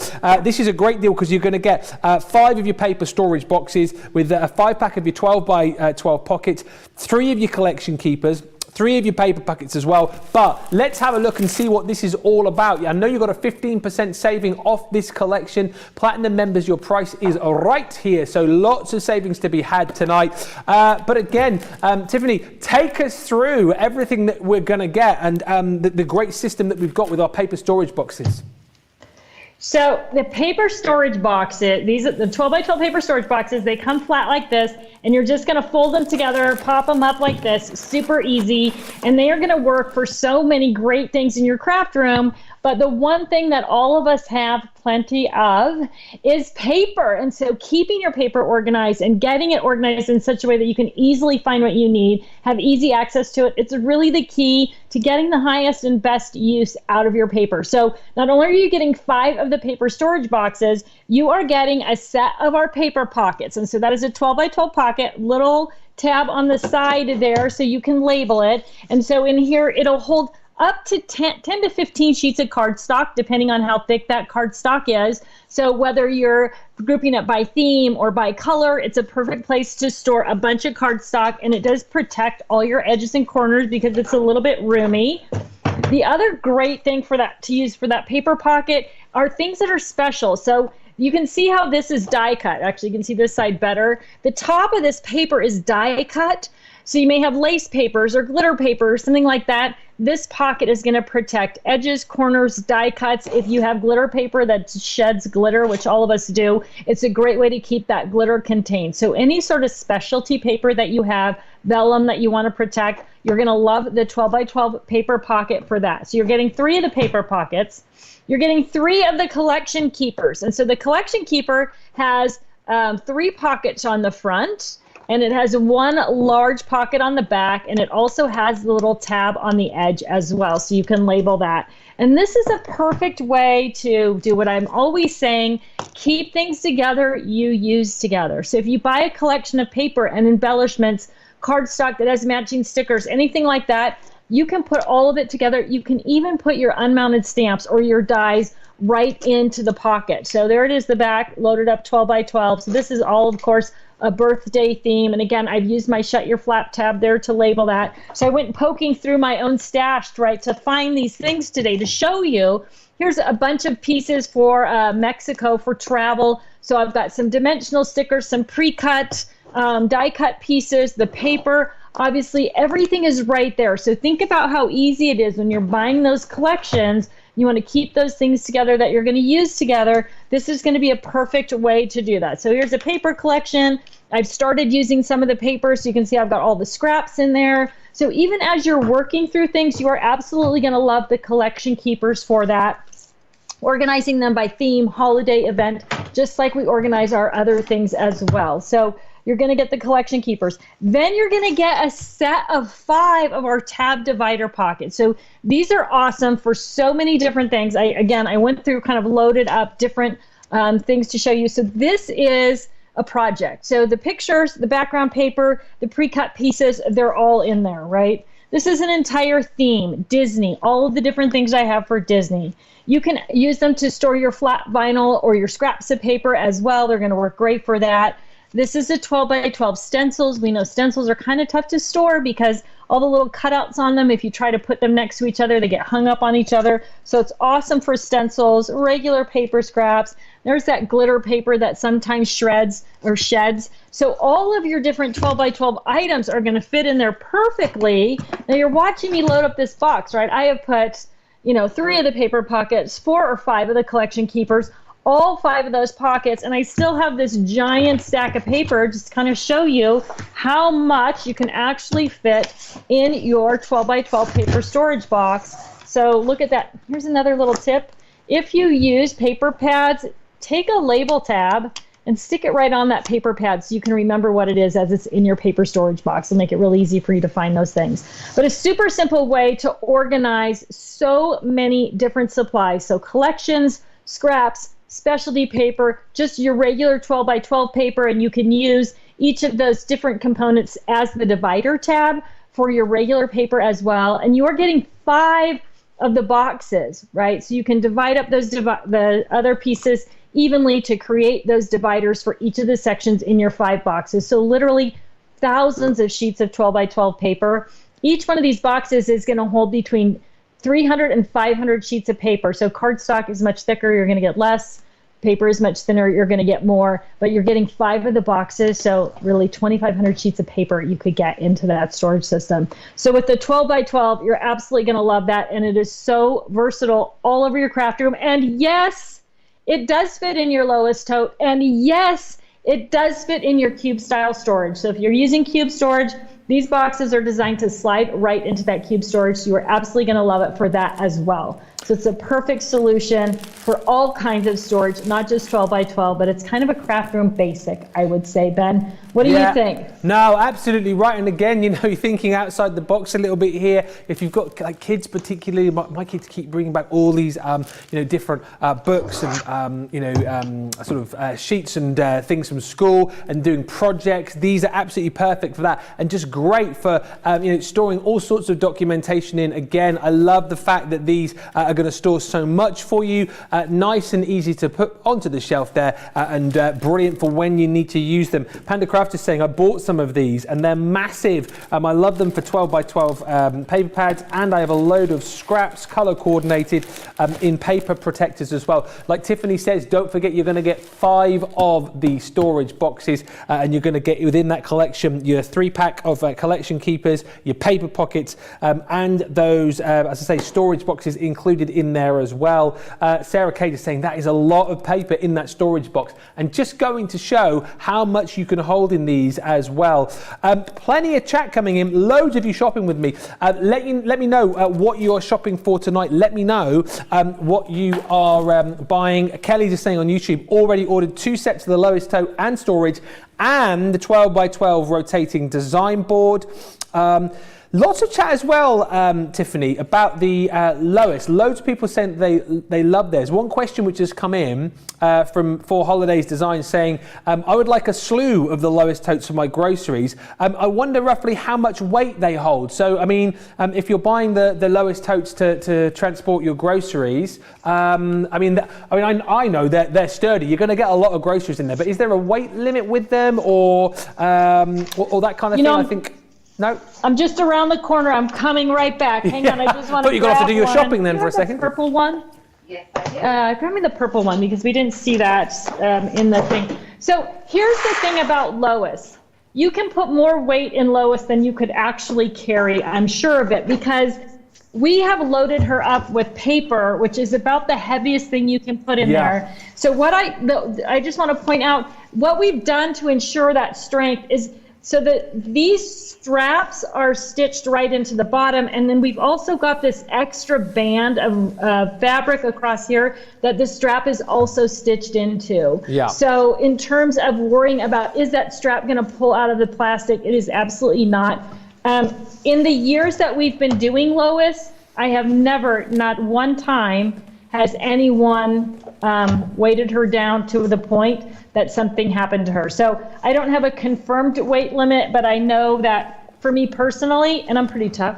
This is a great deal because you're going to get 5 of your paper storage boxes with a 5-pack of your 12 by 12 pockets, 3 of your collection keepers, 3 of your paper packets as well. But let's have a look and see what this is all about. I know you've got a 15% saving off this collection. Platinum members, your price is right here. So lots of savings to be had tonight. But again, Tiffany, take us through everything that we're going to get and the great system that we've got with our paper storage boxes. So the paper storage boxes, these are the 12 by 12 paper storage boxes, they come flat like this, and you're just gonna fold them together, pop them up like this, super easy, and they are gonna work for so many great things in your craft room. But the one thing that all of us have plenty of is paper. And so keeping your paper organized and getting it organized in such a way that you can easily find what you need, have easy access to it, it's really the key to getting the highest and best use out of your paper. So not only are you getting 5 of the paper storage boxes, you are getting a set of our paper pockets. And so that is a 12 by 12 pocket, little tab on the side there so you can label it. And so in here, it'll hold up to 10 to 15 sheets of cardstock, depending on how thick that cardstock is. So whether you're grouping it by theme or by color, it's a perfect place to store a bunch of cardstock, and it does protect all your edges and corners because it's a little bit roomy. The other great thing for that to use for that paper pocket are things that are special. So you can see how this is die cut. Actually, you can see this side better. The top of this paper is die cut. So you may have lace papers or glitter paper or something like that. This pocket is going to protect edges, corners, die cuts. If you have glitter paper that sheds glitter, which all of us do, it's a great way to keep that glitter contained. So any sort of specialty paper that you have, vellum that you want to protect, you're going to love the 12 by 12 paper pocket for that. So you're getting 3 of the paper pockets. You're getting 3 of the collection keepers. And so the collection keeper has 3 pockets on the front, and it has 1 large pocket on the back, and it also has the little tab on the edge as well, so you can label that. And this is a perfect way to do what I'm always saying, keep things together you use together. So if you buy a collection of paper and embellishments, cardstock that has matching stickers, anything like that, you can put all of it together. You can even put your unmounted stamps or your dies right into the pocket. So there it is, the back, loaded up 12 by 12. So this is all, of course, a birthday theme. And again, I've used my Shut Your Flap tab there to label that. So I went poking through my own stash, right, to find these things today to show you. Here's a bunch of pieces for Mexico for travel. So I've got some dimensional stickers, some pre-cut, die-cut pieces, the paper. Obviously, everything is right there. So think about how easy it is when you're buying those collections. You want to keep those things together that you're going to use together. This is going to be a perfect way to do that. So here's a paper collection. I've started using some of the paper, so you can see I've got all the scraps in there. So even as you're working through things, you are absolutely going to love the collection keepers for that. Organizing them by theme, holiday, event, just like we organize our other things as well. So you're going to get the collection keepers. Then you're going to get a set of 5 of our tab divider pockets. So these are awesome for so many different things. I went through kind of loaded up different things to show you. So this is a project. So the pictures, the background paper, the pre-cut pieces, they're all in there, right? This is an entire theme, Disney, all of the different things I have for Disney. You can use them to store your flat vinyl or your scraps of paper as well. They're going to work great for that. This is a 12 by 12 stencils. We know stencils are kind of tough to store because all the little cutouts on them, if you try to put them next to each other, they get hung up on each other. So it's awesome for stencils, regular paper scraps. There's that glitter paper that sometimes shreds or sheds. So all of your different 12 by 12 items are going to fit in there perfectly. Now you're watching me load up this box, right? I have put 3 of the paper pockets, 4 or 5 of the collection keepers, all 5 of those pockets, and I still have this giant stack of paper just to kind of show you how much you can actually fit in your 12 by 12 paper storage box. So look at that. Here's another little tip. If you use paper pads, take a label tab and stick it right on that paper pad so you can remember what it is as it's in your paper storage box. It'll make it really easy for you to find those things. But a super simple way to organize so many different supplies. So collections, scraps, specialty paper, just your regular 12 by 12 paper, and you can use each of those different components as the divider tab for your regular paper as well. And you are getting 5 of the boxes, right? So you can divide up those the other pieces evenly to create those dividers for each of the sections in your 5 boxes. So literally thousands of sheets of 12 by 12 paper. Each one of these boxes is going to hold between 300 and 500 sheets of paper. So cardstock is much thicker, you're going to get less. Paper is much thinner, you're going to get more, but you're getting 5 of the boxes, so really 2,500 sheets of paper you could get into that storage system. So with the 12 by 12, you're absolutely going to love that, and it is so versatile all over your craft room. And yes, it does fit in your Lois tote, and yes, it does fit in your cube style storage. So if you're using cube storage, these boxes are designed to slide right into that cube storage, so you're absolutely going to love it for that as well. So it's a perfect solution for all kinds of storage, not just 12 by 12, but it's kind of a craft room basic, I would say. Ben, what do you think? No, absolutely right. And again, you're thinking outside the box a little bit here. If you've got like kids, particularly, my kids keep bringing back all these, different books and, sheets and things from school and doing projects. These are absolutely perfect for that, and just great for, storing all sorts of documentation in. Again, I love the fact that these are going to store so much for you, nice and easy to put onto the shelf there, and brilliant for when you need to use them. Panda Craft is saying, I bought some of these and they're massive. I love them for 12 by 12 paper pads, and I have a load of scraps, color coordinated, in paper protectors as well. Like Tiffany says, don't forget you're going to get 5 of the storage boxes, and you're going to get within that collection your 3-pack of collection keepers, your paper pockets, and those, as I say, storage boxes included in there as well. Sarah Cade is saying that is a lot of paper in that storage box, and just going to show how much you can hold in these as well. Plenty of chat coming in, loads of you shopping with me. Let me know what you are shopping for tonight. Let me know what you are buying. Kelly's just saying on YouTube, already ordered 2 sets of the Lois tote and storage and the 12 by 12 rotating design board. Lots of chat as well, Tiffany, about the Lois. Loads of people saying they love theirs. One question which has come in from For Holidays Design saying, I would like a slew of the Lois totes for my groceries. I wonder roughly how much weight they hold. So, if you're buying the Lois totes to transport your groceries, I know that they're sturdy. You're going to get a lot of groceries in there, but is there a weight limit with them or that kind of thing? I think. No. I'm just around the corner. I'm coming right back. Hang on, I just want to. But you're going to have to do your shopping then for a second. The purple one. Yes, I did. Grab me the purple one because we didn't see that in the thing. So here's the thing about Lois. You can put more weight in Lois than you could actually carry. I'm sure of it because we have loaded her up with paper, which is about the heaviest thing you can put in there. So I just want to point out what we've done to ensure that strength is. So these straps are stitched right into the bottom, and then we've also got this extra band of fabric across here that the strap is also stitched into. Yeah. So in terms of worrying about is that strap going to pull out of the plastic, it is absolutely not. In the years that we've been doing Lois, I have never, not one time, has anyone weighted her down to the point that something happened to her. So I don't have a confirmed weight limit, but I know that for me personally, and I'm pretty tough.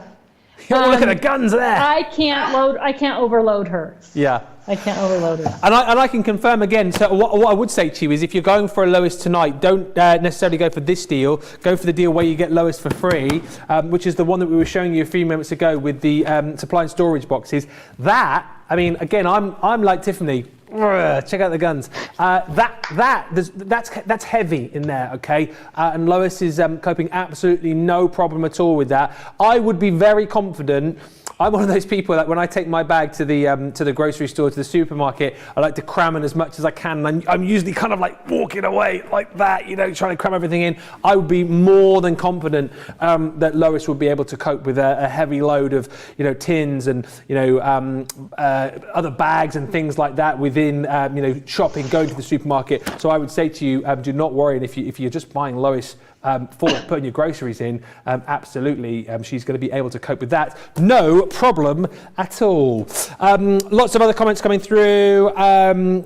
Look at the guns there. I can't overload her. Yeah. I can't overload her. And I can confirm again, so what I would say to you is if you're going for a Lois tonight, don't necessarily go for this deal. Go for the deal where you get Lois for free, which is the one that we were showing you a few moments ago with the supply and storage boxes. That, again, I'm like Tiffany. Check out the guns. That's heavy in there, okay? And Lois is coping absolutely no problem at all with that. I would be very confident I'm one of those people that when I take my bag to the grocery store, to the supermarket, I like to cram in as much as I can. And I'm usually kind of like walking away like that, you know, trying to cram everything in. I would be more than confident that Lois would be able to cope with a heavy load of, you know, tins and, you know, other bags and things like that within, you know, shopping, going to the supermarket. So I would say to you, do not worry. And if you're just buying Lois for putting your groceries in, absolutely, she's going to be able to cope with that. No problem at all. Lots of other comments coming through.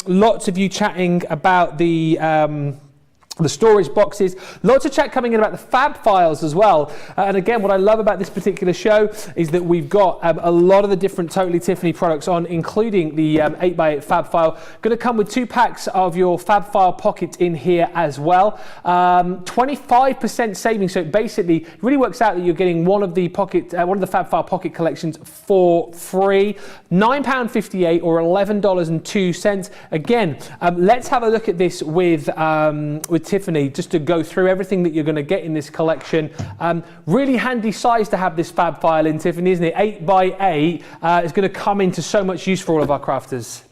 Lots of you chatting about the storage boxes. Lots of chat coming in about the fab files as well. And again, what I love about this particular show is that we've got a lot of the different Totally Tiffany products on, including the 8x8 fab file. Going to come with 2 packs of your fab file pockets in here as well. 25% savings. So it basically really works out that you're getting one of the fab file pocket collections for free. £9.58 or $11.02. Again, let's have a look at this with Tiffany, just to go through everything that you're going to get in this collection. Really handy size to have this fab file in, Tiffany, isn't it? 8x8 is going to come into so much use for all of our crafters.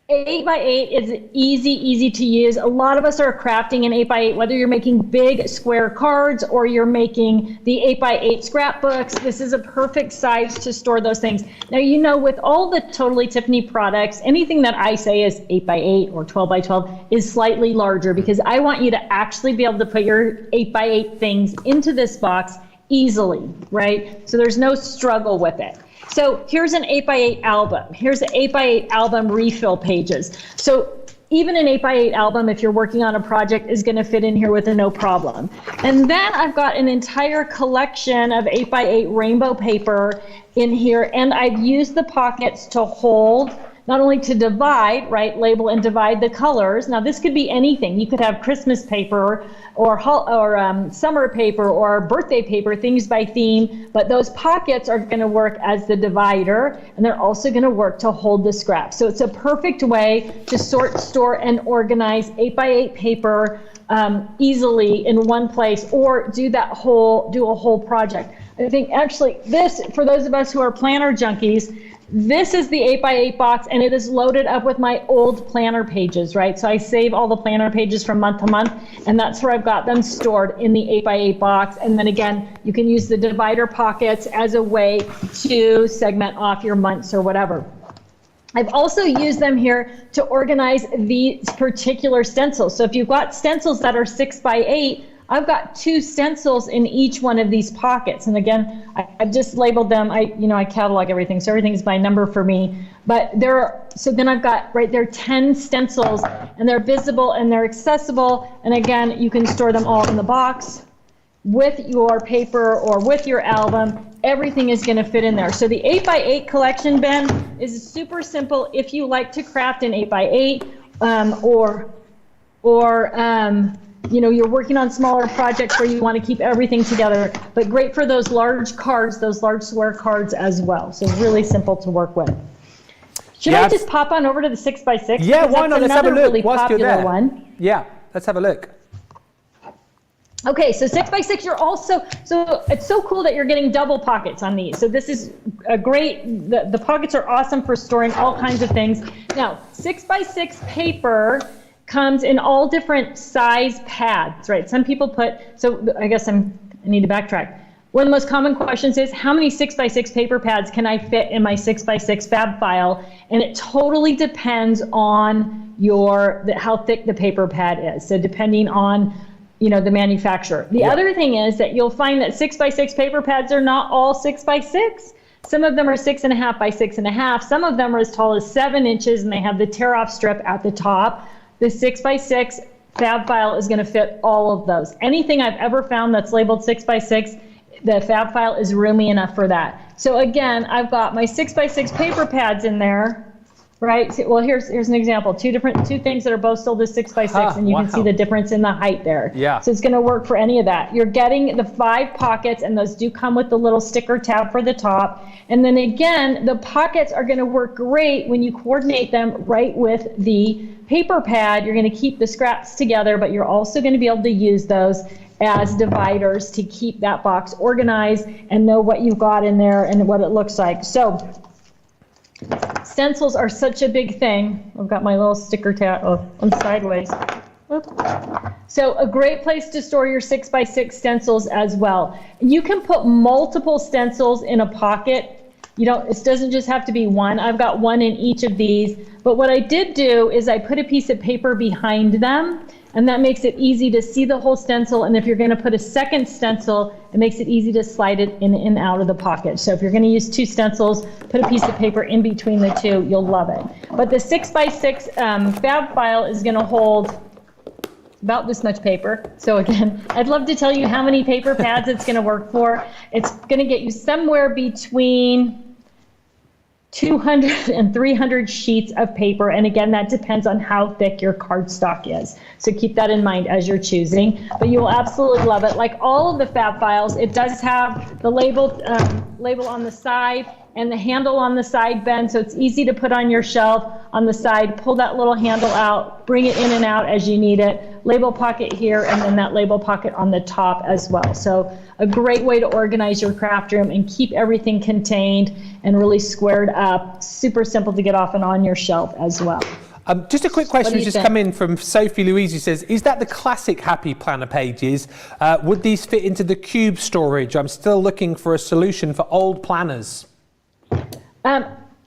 8x8 is easy to use. A lot of us are crafting in 8x8, whether you're making big square cards or you're making the 8x8 scrapbooks. This is a perfect size to store those things. Now, you know, with all the Totally Tiffany products, anything that I say is 8x8 or 12x12 is slightly larger, because I want you to actually be able to put your 8x8 things into this box easily, right? So there's no struggle with it. So here's an 8x8 album. Here's the 8x8 album refill pages. So even an 8x8 album, if you're working on a project, is going to fit in here with no problem. And then I've got an entire collection of 8x8 rainbow paper in here, and I've used the pockets to hold, not only to divide, right, label and divide the colors. Now this could be anything. You could have Christmas paper or summer paper or birthday paper, things by theme, but those pockets are going to work as the divider, and they're also going to work to hold the scraps. So it's a perfect way to sort, store, and organize 8x8 paper easily in one place, or do a whole project. I think actually this, for those of us who are planner junkies, this is the 8x8 box, and it is loaded up with my old planner pages, right? So I save all the planner pages from month to month, and that's where I've got them stored, in the 8x8 box. And then again, you can use the divider pockets as a way to segment off your months or whatever. I've also used them here to organize these particular stencils. So if you've got stencils that are 6x8, I've got 2 stencils in each one of these pockets. And again, I've just labeled them. I catalog everything, so everything's by number for me. But so then I've got right there 10 stencils, and they're visible and they're accessible. And again, you can store them all in the box with your paper or with your album. Everything is going to fit in there. So the 8x8 collection, Ben, is super simple if you like to craft in 8x8 you know, you're working on smaller projects where you want to keep everything together, but great for those large cards, those large square cards as well. So really simple to work with. Should I just pop on over to the 6x6? Yeah, why not? Let's have a look. Really popular one. Yeah, let's have a look. Okay, so 6x6, you're also, so it's so cool that you're getting double pockets on these. So this is a great, the pockets are awesome for storing all kinds of things. Now, 6x6 paper comes in all different size pads, right? Some people so I guess I need to backtrack. One of the most common questions is, how many 6x6 paper pads can I fit in my 6x6 fab file? And it totally depends on how thick the paper pad is. So depending on, you know, the manufacturer. The other thing is that you'll find that 6x6 paper pads are not all 6x6. Some of them are 6.5 by 6.5. Some of them are as tall as 7 inches, and they have the tear-off strip at the top. The 6x6 fab file is going to fit all of those. Anything I've ever found that's labeled 6x6, the fab file is roomy enough for that. So again, I've got my 6x6 paper pads in there, right? Well, here's an example. Two things that are both sold as 6x6, and you can see the difference in the height there. Yeah. So it's going to work for any of that. You're getting the 5 pockets, and those do come with the little sticker tab for the top. And then again, the pockets are going to work great when you coordinate them right with the paper pad. You're going to keep the scraps together, but you're also going to be able to use those as dividers to keep that box organized and know what you've got in there and what it looks like. So stencils are such a big thing. I've got my little sticker tag. Oh, I'm sideways. Oops. So a great place to store your 6x6 stencils as well. You can put multiple stencils in a pocket. It doesn't just have to be one. I've got one in each of these. But what I did do is I put a piece of paper behind them, and that makes it easy to see the whole stencil. And if you're going to put a second stencil, it makes it easy to slide it in and out of the pocket. So if you're going to use 2 stencils, put a piece of paper in between the 2. You'll love it. But the 6x6 fab file is going to hold about this much paper. So again, I'd love to tell you how many paper pads it's going to work for. It's going to get you somewhere between 200 and 300 sheets of paper. And again, that depends on how thick your cardstock is. So keep that in mind as you're choosing, but you will absolutely love it. Like all of the fab files, it does have the label on the side and the handle on the side, Ben, so it's easy to put on your shelf on the side. Pull that little handle out, bring it in and out as you need it. Label pocket here, and then that label pocket on the top as well. So a great way to organize your craft room and keep everything contained and really squared up. Super simple to get off and on your shelf as well. Just a quick question has just come in from Sophie Louise, who says, is that the classic Happy Planner pages? Would these fit into the cube storage? I'm still looking for a solution for old planners.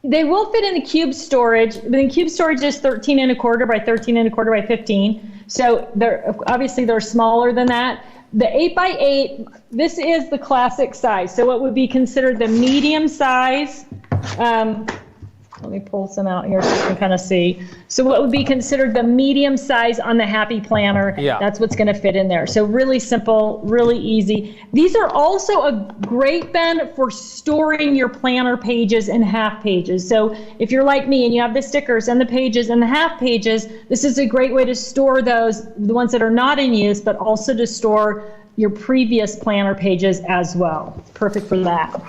They will fit in the cube storage. The cube storage is 13 1/4 by 13 1/4 by 15. So they're smaller than that. The 8x8, this is the classic size. So what would be considered the medium size, let me pull some out here so you can kind of see. So what would be considered the medium size on the Happy Planner, that's what's going to fit in there. So really simple, really easy. These are also a great, Ben, for storing your planner pages and half pages. So if you're like me and you have the stickers and the pages and the half pages, this is a great way to store those, the ones that are not in use, but also to store your previous planner pages as well. Perfect for that.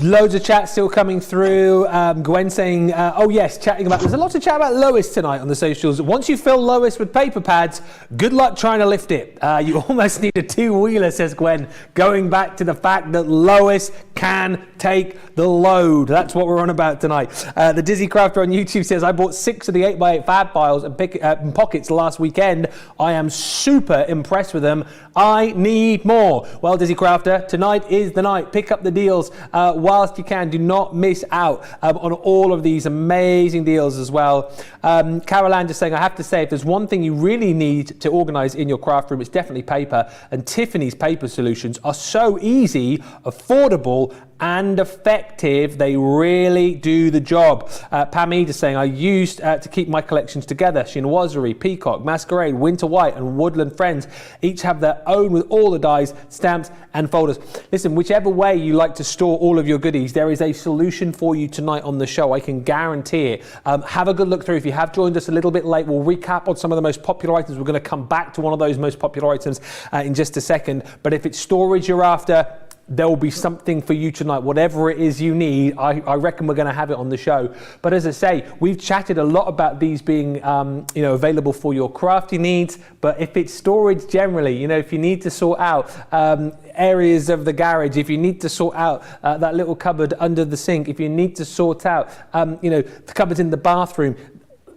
Loads of chat still coming through. Gwen saying, oh yes, there's a lot of chat about Lois tonight on the socials. Once you fill Lois with paper pads, good luck trying to lift it. You almost need a 2-wheeler, says Gwen, going back to the fact that Lois can take the load. That's what we're on about tonight. The Dizzy Crafter on YouTube says, I bought 6 of the 8x8 fab files and pockets last weekend. I am super impressed with them. I need more. Well, Dizzy Crafter, tonight is the night. Pick up the deals whilst you can. Do not miss out on all of these amazing deals as well. Carol Ann just saying, I have to say, if there's one thing you really need to organize in your craft room, it's definitely paper. And Tiffany's paper solutions are so easy, affordable, and effective. They really do the job. Pam Eda saying, I used to keep my collections together. Chinoiserie, Peacock, Masquerade, Winter White, and Woodland Friends each have their own with all the dies, stamps, and folders. Listen, whichever way you like to store all of your goodies, there is a solution for you tonight on the show. I can guarantee it. Have a good look through. If you have joined us a little bit late, we'll recap on some of the most popular items. We're going to come back to one of those most popular items in just a second. But if it's storage you're after, there will be something for you tonight. Whatever it is you need, I reckon we're going to have it on the show. But as I say, we've chatted a lot about these being available for your crafty needs. But if it's storage generally, if you need to sort out areas of the garage, if you need to sort out that little cupboard under the sink, if you need to sort out the cupboards in the bathroom,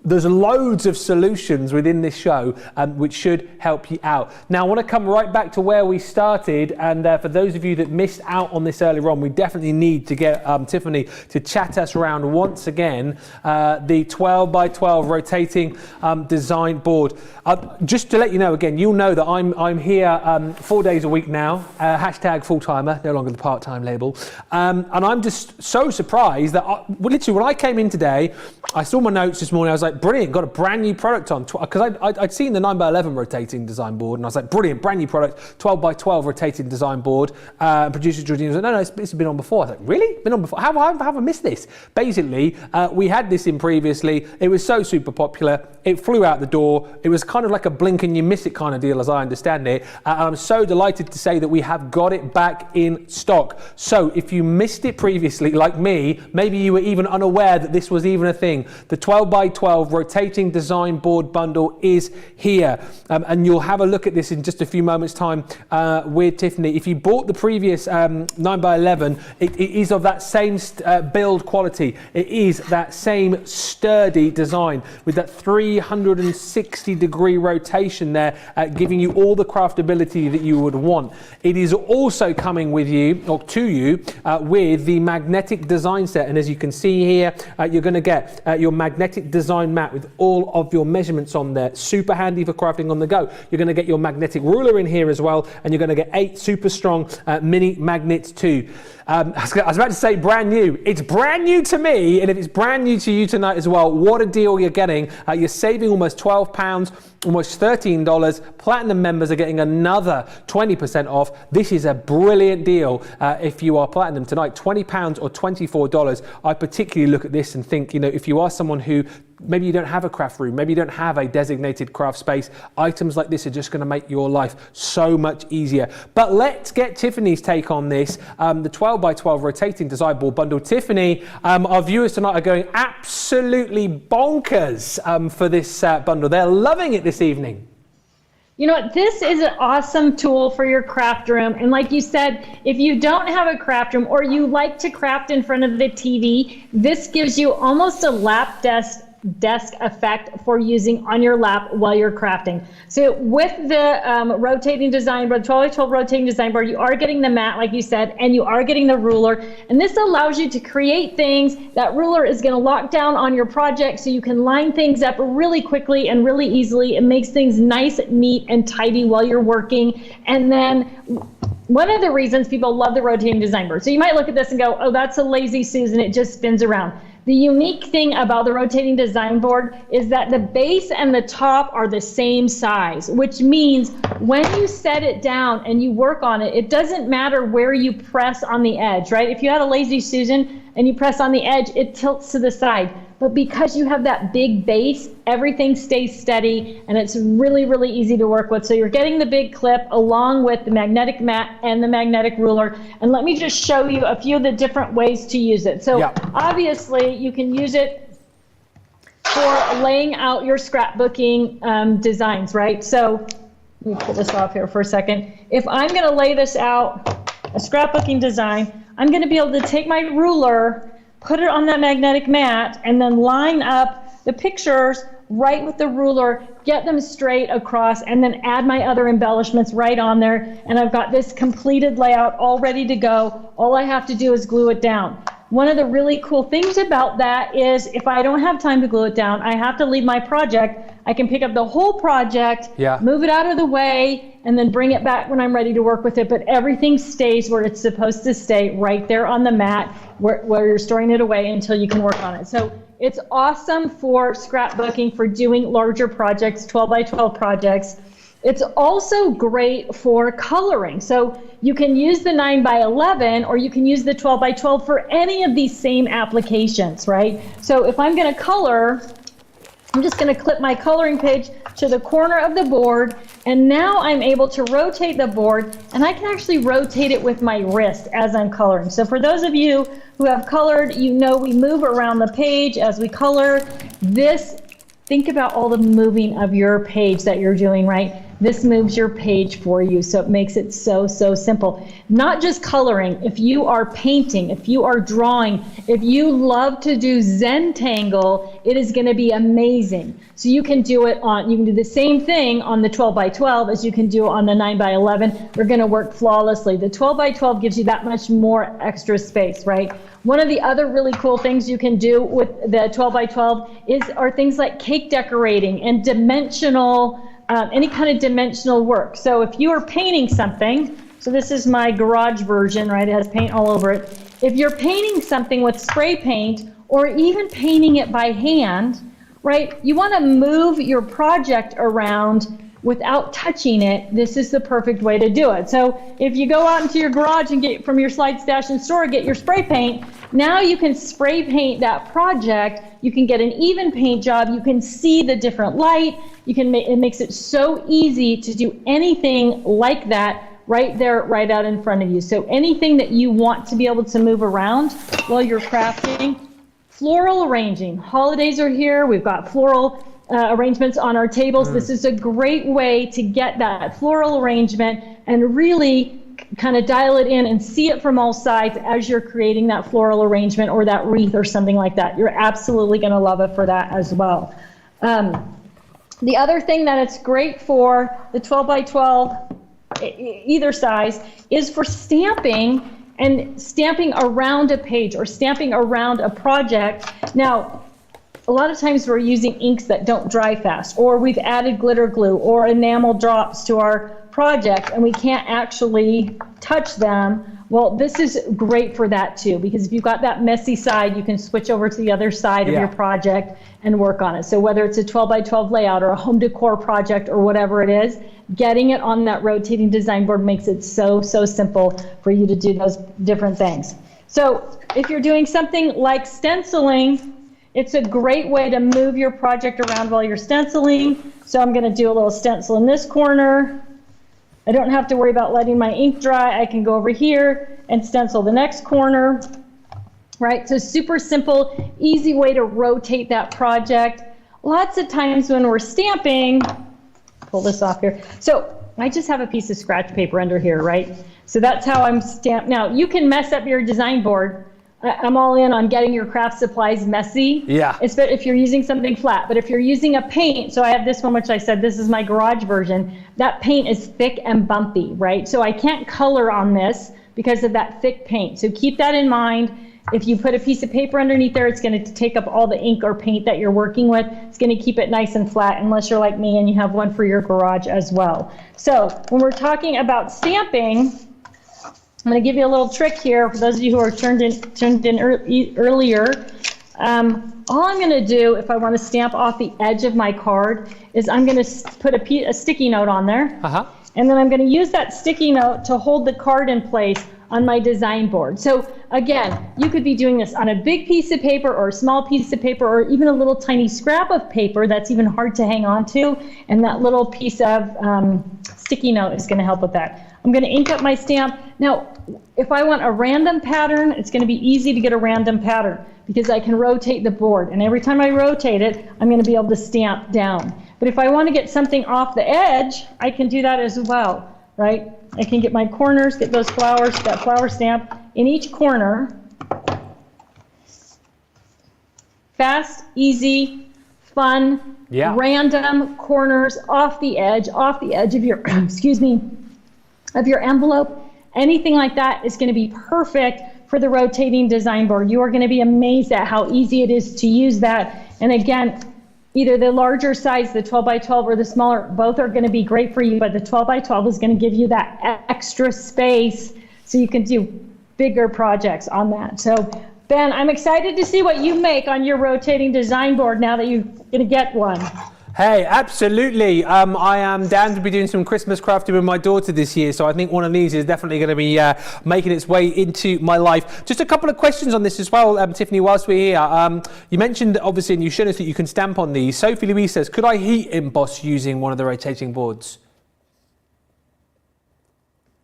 there's loads of solutions within this show which should help you out. Now, I want to come right back to where we started, and for those of you that missed out on this earlier on, we definitely need to get Tiffany to chat us around once again the 12x12 rotating design board. Just to let you know again, you'll know that I'm here 4 days a week now, hashtag full-timer, no longer the part-time label, and I'm just so surprised that literally when I came in today, I saw my notes this morning, I was like, brilliant, got a brand new product on, because I'd seen the 9x11 rotating design board, and I was like, brilliant, brand new product, 12x12 rotating design board. Producer Georgina was like, no, it's been on before. I was like, really? Been on before? How have I missed this? Basically, we had this in previously. It was so super popular. It flew out the door. It was kind of like a blink and you miss it kind of deal, as I understand it. And I'm so delighted to say that we have got it back in stock. So if you missed it previously, like me, maybe you were even unaware that this was even a thing. The 12x12 12 rotating design board bundle is here. And you'll have a look at this in just a few moments time with Tiffany. If you bought the previous 9x11, it is of that same build quality. It is that same sturdy design with that 360-degree rotation there, giving you all the craftability that you would want. It is also coming with you, or to you, with the magnetic design set. And as you can see here, you're going to get your magnetic design mat with all of your measurements on there. Super handy for crafting on the go. You're going to get your magnetic ruler in here as well, and you're going to get 8 super strong mini magnets too. I was about to say brand new. It's brand new to me, and if it's brand new to you tonight as well, what a deal you're getting. You're saving almost £12, almost $13. Platinum members are getting another 20% off. This is a brilliant deal if you are Platinum tonight, £20 or $24. I particularly look at this and think, you know, if you are someone who maybe you don't have a craft room, maybe you don't have a designated craft space, items like this are just going to make your life so much easier. But let's get Tiffany's take on this, the 12x12 rotating design board bundle. Tiffany, our viewers tonight are going absolutely bonkers for this bundle. They're loving it this evening. You know what, this is an awesome tool for your craft room. And like you said, if you don't have a craft room or you like to craft in front of the TV, this gives you almost a lap desk effect for using on your lap while you're crafting. So with the rotating design board, 12x12 rotating design board, you are getting the mat, like you said, and you are getting the ruler. And this allows you to create things. That ruler is going to lock down on your project so you can line things up really quickly and really easily. It makes things nice, neat, and tidy while you're working. And then one of the reasons people love the rotating design board. So you might look at this and go, oh, that's a lazy Susan, it just spins around. The unique thing about the rotating design board is that the base and the top are the same size, which means when you set it down and you work on it, it doesn't matter where you press on the edge, right? If you had a lazy Susan and you press on the edge, it tilts to the side. But because you have that big base, everything stays steady and it's really, really easy to work with. So you're getting the big clip along with the magnetic mat and the magnetic ruler. And let me just show you a few of the different ways to use it. So obviously you can use it for laying out your scrapbooking designs, right? So let me pull this off here for a second. If I'm going to lay this out, a scrapbooking design, I'm going to be able to take my ruler, put it on that magnetic mat, and then line up the pictures right with the ruler, get them straight across, and then add my other embellishments right on there. And I've got this completed layout all ready to go. All I have to do is glue it down. One of the really cool things about that is if I don't have time to glue it down, I have to leave my project. I can pick up the whole project, move it out of the way, and then bring it back when I'm ready to work with it. But everything stays where it's supposed to stay, right there on the mat where you're storing it away until you can work on it. So it's awesome for scrapbooking, for doing larger projects, 12x12 projects. It's also great for coloring. So you can use the 9x11 or you can use the 12x12 for any of these same applications, right? So if I'm going to color, I'm just going to clip my coloring page to the corner of the board, and now I'm able to rotate the board, and I can actually rotate it with my wrist as I'm coloring. So for those of you who have colored, you know we move around the page as we color. Think about all the moving of your page that you're doing, right? This moves your page for you, so it makes it so, so simple. Not just coloring. If you are painting, if you are drawing, if you love to do Zentangle, it is going to be amazing. So you can do it on, you can do the same thing on the 12x12 as you can do on the 9x11. They're going to work flawlessly. The 12x12 gives you that much more extra space, right? One of the other really cool things you can do with the 12x12 are things like cake decorating and dimensional, any kind of dimensional work. So if you are painting something, so this is my garage version, right? It has paint all over it. If you're painting something with spray paint or even painting it by hand, right? You want to move your project around without touching it. This is the perfect way to do it. So if you go out into your garage and get from your slide stash and store, get your spray paint, now you can spray paint that project. You can get an even paint job. You can see the different light. You can it makes it so easy to do anything like that right there, right out in front of you. So anything that you want to be able to move around while you're crafting, Floral arranging. Holidays are here. We've got floral arrangements on our tables. This is a great way to get that floral arrangement and really kind of dial it in and see it from all sides as you're creating that floral arrangement or that wreath or something like that. You're absolutely going to love it for that as well. The other thing that it's great for, the 12 by 12, either size, is for stamping and stamping around a page or stamping around a project. Now, a lot of times we're using inks that don't dry fast, or we've added glitter glue or enamel drops to our project and we can't actually touch them. Well, this is great for that too, because if you've got that messy side, you can switch over to the other side of your project and work on it. So whether it's a 12 by 12 layout or a home decor project or whatever it is, getting it on that rotating design board makes it so simple for you to do those different things. So if you're doing something like stenciling, it's a great way to move your project around while you're stenciling. So I'm going to do a little stencil in this corner. I don't have to worry about letting my ink dry. I can go over here and stencil the next corner, right? So super simple, easy way to rotate that project. Lots of times when we're stamping, pull this off here. So I just have a piece of scratch paper under here, right? So that's how I'm stamped. Now you can mess up your design board. I'm all in on getting your craft supplies messy. Yeah. If you're using something flat, but if you're using a paint, so I have this one, which I said, this is my garage version. That paint is thick and bumpy, right? So I can't color on this because of that thick paint. So keep that in mind. If you put a piece of paper underneath there, it's going to take up all the ink or paint that you're working with. It's going to keep it nice and flat, unless you're like me and you have one for your garage as well. So when we're talking about stamping, I'm going to give you a little trick here for those of you who are tuned in earlier. All I'm going to do if I want to stamp off the edge of my card is I'm going to put a sticky note on there. And then I'm going to use that sticky note to hold the card in place on my design board. So again, you could be doing this on a big piece of paper or a small piece of paper or even a little tiny scrap of paper that's even hard to hang on to. And that little piece of sticky note is going to help with that. I'm going to ink up my stamp. Now, if I want a random pattern, it's going to be easy to get a random pattern because I can rotate the board. And every time I rotate it, I'm going to be able to stamp down. But if I want to get something off the edge, I can do that as well, right? I can get my corners, get those flowers, that flower stamp in each corner. Fast, easy, fun, random corners off the edge of your, excuse me, of your envelope. Anything like that is going to be perfect for the rotating design board. You are going to be amazed at how easy it is to use that. And again, either the larger size, the 12 by 12 or the smaller, both are going to be great for you, but the 12 by 12 is going to give you that extra space so you can do bigger projects on that. So Ben, I'm excited to see what you make on your rotating design board now that you're going to get one. Hey, absolutely. I am down to be doing some Christmas crafting with my daughter this year, so I think one of these is definitely going to be making its way into my life. Just a couple of questions on this as well, Tiffany, whilst we're here. You mentioned, obviously, and you showed us that you can stamp on these. Sophie Louise says, could I heat emboss using one of the rotating boards?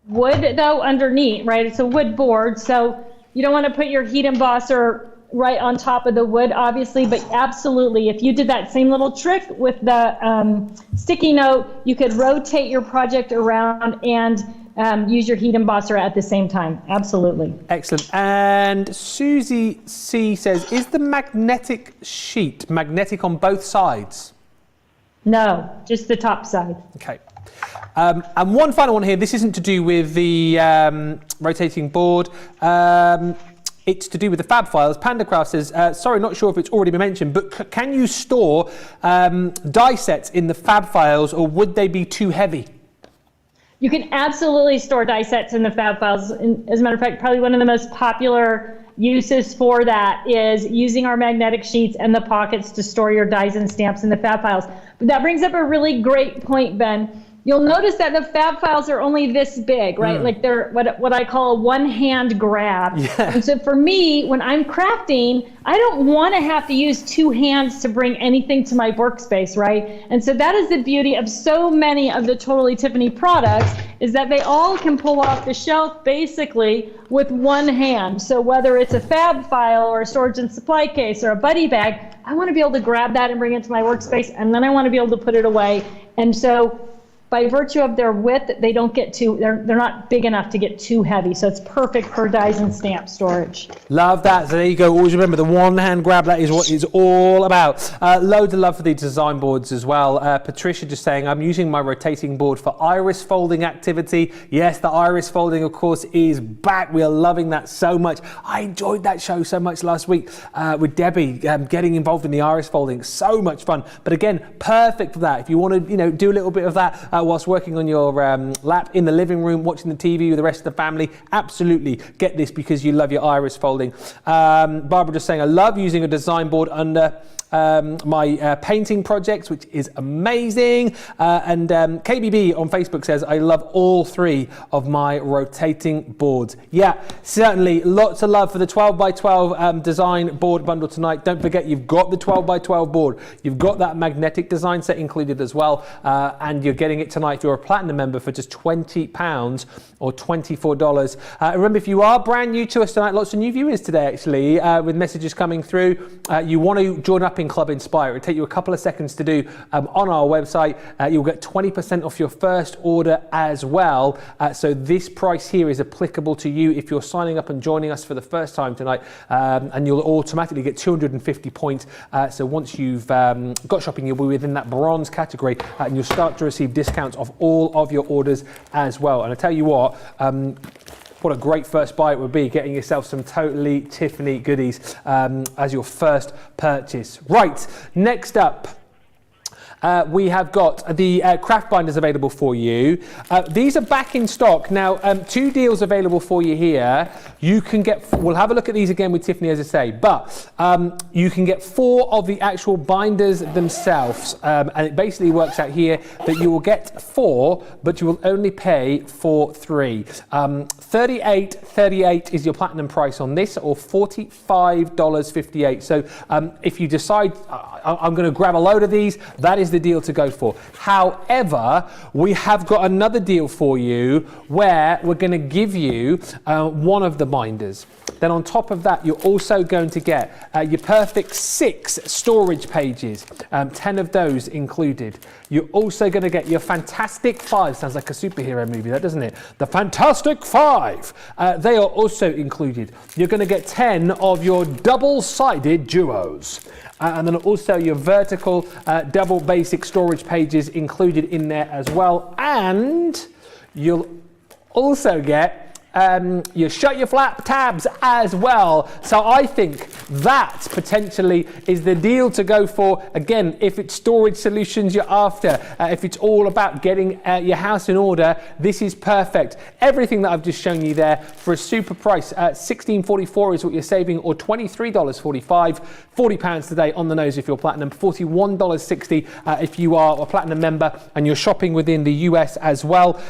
Wood, though, underneath, right? It's a wood board, so you don't want to put your heat embosser right on top of the wood, obviously, but absolutely, if you did that same little trick with the sticky note, you could rotate your project around and use your heat embosser at the same time. Absolutely. Excellent. And Susie C says, is the magnetic sheet magnetic on both sides? No, just the top side. Okay. And one final one here. This isn't to do with the rotating board. It's to do with the fab files. PandaCraft says, sorry, not sure if it's already been mentioned, but can you store die sets in the fab files, or would they be too heavy? You can absolutely store die sets in the fab files. As a matter of fact, probably one of the most popular uses for that is using our magnetic sheets and the pockets to store your dies and stamps in the fab files. But that brings up a really great point, Ben. you'll notice that the fab files are only this big, right? Like they're what I call a one-hand grab. Yeah. And so for me, when I'm crafting, I don't want to have to use two hands to bring anything to my workspace, right? And so that is the beauty of so many of the Totally Tiffany products, is that they all can pull off the shelf basically with one hand. So whether it's a fab file or a storage and supply case or a buddy bag, I want to be able to grab that and bring it to my workspace, and then I want to be able to put it away. And so by virtue of their width, they don't get too, they're not big enough to get too heavy. So it's perfect for dies and stamp storage. Love that. So there you go. Always remember the one-hand grab. That is what it's all about. Loads of love for the design boards as well. Patricia just saying, I'm using my rotating board for iris folding activity. Yes, the iris folding, of course, is back. We are loving that so much. I enjoyed that show so much last week with Debbie getting involved in the iris folding. So much fun. But again, perfect for that. If you want to, do a little bit of that whilst working on your lap in the living room, watching the TV with the rest of the family, absolutely get this because you love your iris folding. Barbara just saying, I love using a design board under my painting projects, which is amazing. And KBB on Facebook says, I love all three of my rotating boards. Yeah, certainly lots of love for the 12x12 design board bundle tonight. Don't forget, you've got the 12x12 board. You've got that magnetic design set included as well. And you're getting it tonight if you're a platinum member for just £20 or $24. Remember, if you are brand new to us tonight, lots of new viewers today actually, with messages coming through. You want to join up in Club Inspire. It'll take you a couple of seconds to do on our website. You'll get 20% off your first order as well. So this price here is applicable to you if you're signing up and joining us for the first time tonight, and you'll automatically get 250 points. So once you've got shopping, you'll be within that bronze category, and you'll start to receive discounts off all of your orders as well. And I tell you what a great first buy it would be, getting yourself some Totally Tiffany goodies as your first purchase. Right, next up, we have got the craft binders available for you. These are back in stock. Now, 2 deals available for you here. You can get, we'll have a look at these again with Tiffany, as I say, but you can get 4 of the actual binders themselves. And it basically works out here that you will get 4, but you will only pay for 3. $38.38 is your platinum price on this, or $45.58. So if you decide, I'm going to grab a load of these, that is the deal to go for. However, we have got another deal for you where we're going to give you one of the binders. Then on top of that, you're also going to get your perfect 6 storage pages, 10 of those included. You're also going to get your Fantastic 5. Sounds like a superhero movie, that doesn't it? The Fantastic 5. They are also included. You're going to get 10 of your double-sided duos. And then also your vertical double basic storage pages included in there as well. And you'll also get your shut your flap tabs as well. So I think that potentially is the deal to go for. Again, if it's storage solutions you're after, if it's all about getting your house in order, this is perfect. Everything that I've just shown you there for a super price, $16.44 is what you're saving, or $23.45, £40 today on the nose if you're platinum, $41.60 if you are a platinum member and you're shopping within the US as well.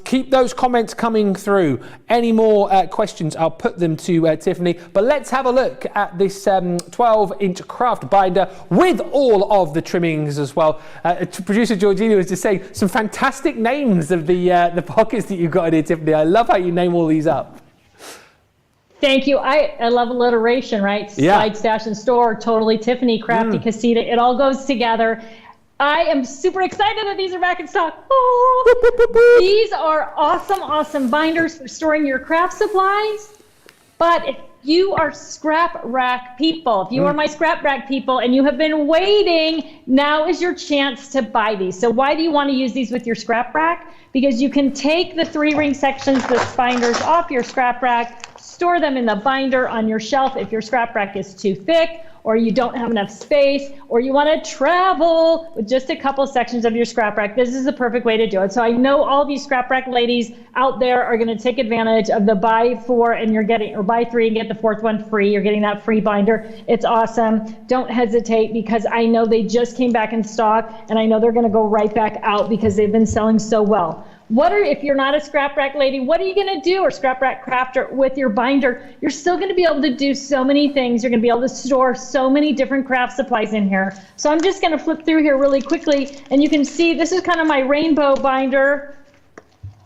Keep those comments coming through. Any more questions, I'll put them to Tiffany. But let's have a look at this 12-inch craft binder with all of the trimmings as well. Producer Georgina was just saying some fantastic names of the pockets that you've got in here, Tiffany. I love how you name all these up. Thank you. I love alliteration, right? Yeah. Slide, stash, and store, Totally Tiffany, Crafty Casita. It all goes together. I am super excited that these are back in stock. Oh, these are awesome, awesome binders for storing your craft supplies. But if you are scrap rack people, if you are my scrap rack people and you have been waiting, now is your chance to buy these. So why do you want to use these with your scrap rack? Because you can take the 3-ring sections, the binders, off your scrap rack, store them in the binder on your shelf if your scrap rack is too thick, or you don't have enough space, or you want to travel with just a couple sections of your scrap rack, this is the perfect way to do it. So I know all of you scrap rack ladies out there are going to take advantage of the buy 4 and you're getting, or buy 3 and get the 4th one free. You're getting that free binder. It's awesome. Don't hesitate, because I know they just came back in stock, and I know they're going to go right back out because they've been selling so well. If you're not a scrap rack lady, what are you going to do, or scrap rack crafter, with your binder? You're still going to be able to do so many things. You're going to be able to store so many different craft supplies in here. So I'm just going to flip through here really quickly, and you can see this is kind of my rainbow binder.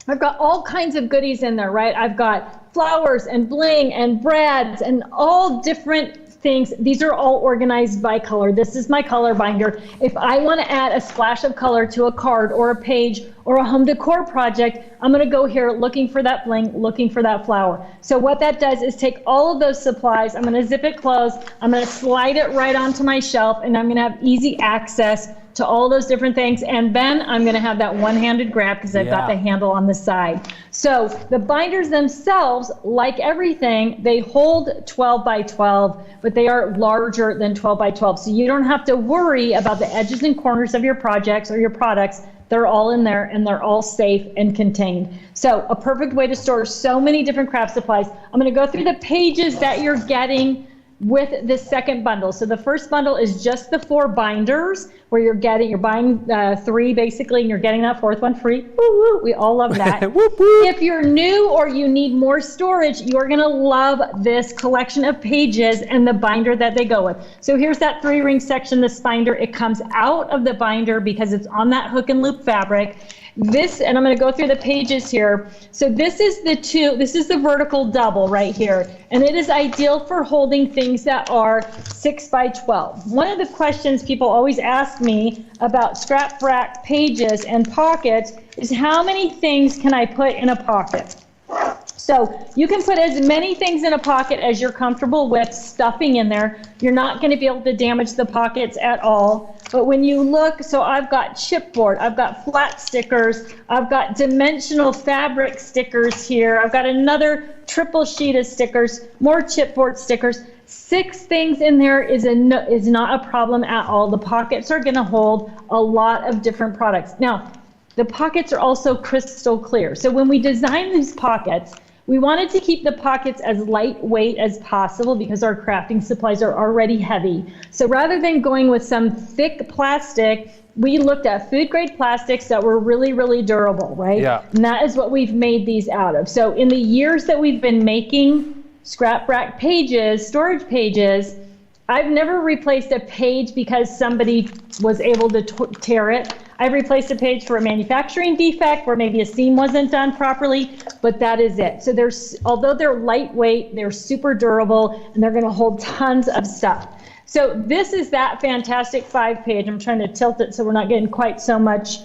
I've got all kinds of goodies in there, right? I've got flowers and bling and brads and all different things. These are all organized by color. This is my color binder. If I want to add a splash of color to a card or a page or a home decor project, I'm going to go here looking for that bling, looking for that flower. So what that does is take all of those supplies, I'm going to zip it closed, I'm going to slide it right onto my shelf, and I'm going to have easy access to all those different things. And Ben, I'm going to have that one-handed grab because I've got the handle on the side. So the binders themselves, like everything, they hold 12 by 12, but they are larger than 12 by 12. So you don't have to worry about the edges and corners of your projects or your products. They're all in there, and they're all safe and contained. So a perfect way to store so many different craft supplies. I'm going to go through the pages that you're getting with this second bundle. So the first bundle is just the 4 binders, where you're buying 3 basically, and you're getting that 4th one free. Woo woo, we all love that. Whoop, whoop. If you're new or you need more storage, you're gonna love this collection of pages and the binder that they go with. So here's that 3-ring section, this binder. It comes out of the binder because it's on that hook and loop fabric. This, and I'm going to go through the pages here. So this is the vertical double right here, and it is ideal for holding things that are 6 by 12. One of the questions people always ask me about scrap rack pages and pockets is, how many things can I put in a pocket? So you can put as many things in a pocket as you're comfortable with stuffing in there. You're not going to be able to damage the pockets at all. But when you look, so I've got chipboard, I've got flat stickers, I've got dimensional fabric stickers here, I've got another triple sheet of stickers, more chipboard stickers. 6 things in there is not a problem at all. The pockets are going to hold a lot of different products. Now, the pockets are also crystal clear. So when we design these pockets, we wanted to keep the pockets as lightweight as possible because our crafting supplies are already heavy. So rather than going with some thick plastic, we looked at food grade plastics that were really, really durable, right? Yeah. And that is what we've made these out of. So in the years that we've been making scrap rack pages, storage pages, I've never replaced a page because somebody was able to tear it. I've replaced a page for a manufacturing defect where maybe a seam wasn't done properly, but that is it. So although they're lightweight, they're super durable, and they're going to hold tons of stuff. So this is that fantastic 5-page. I'm trying to tilt it so we're not getting quite so much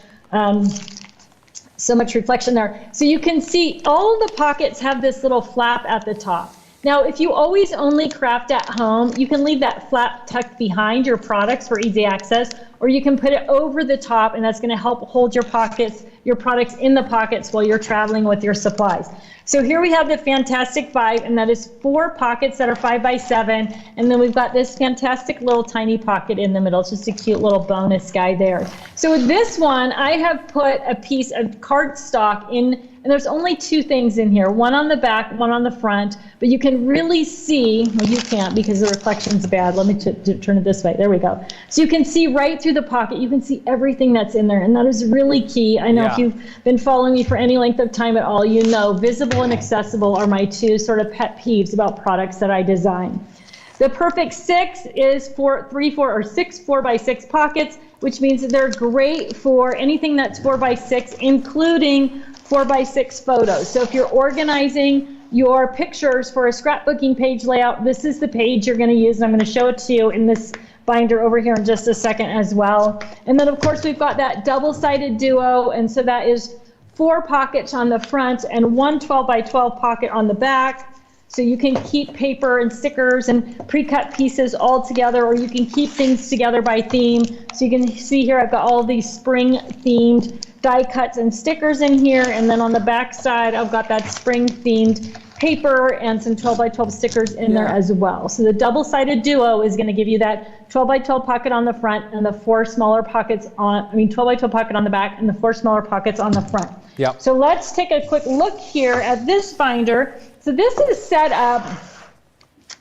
reflection there. So you can see all of the pockets have this little flap at the top. Now, if you always only craft at home, you can leave that flap tucked behind your products for easy access, or you can put it over the top, and that's going to help hold your products in the pockets while you're traveling with your supplies. So here we have the Fantastic 5, and that is 4 pockets that are 5 by 7, and then we've got this fantastic little tiny pocket in the middle. It's just a cute little bonus guy there. So with this one, I have put a piece of cardstock in. And there's only 2 things in here, one on the back, one on the front, but you can really see, well, you can't because the reflection's bad. Let me turn it this way. There we go. So you can see right through the pocket. You can see everything that's in there, and that is really key. I know if you've been following me for any length of time at all, you know visible and accessible are my 2 sort of pet peeves about products that I design. The perfect 6 is for 3, 4, or 6 4 by 6 pockets, which means that they're great for anything that's 4 by 6, including 4 by 6 photos. So if you're organizing your pictures for a scrapbooking page layout, this is the page you're going to use, and I'm going to show it to you in this binder over here in just a second as well. And then of course we've got that double-sided duo, and so that is 4 pockets on the front and 1 12 by 12 pocket on the back. So you can keep paper and stickers and pre-cut pieces all together, or you can keep things together by theme. So you can see here I've got all these spring-themed die cuts and stickers in here, and then on the back side I've got that spring-themed paper and some 12 by 12 stickers in there as well. So the double-sided duo is going to give you that 12 by 12 pocket on the front and the 4 smaller pockets on, 12 by 12 pocket on the back and the 4 smaller pockets on the front. Yep. So let's take a quick look here at this binder. So this is set up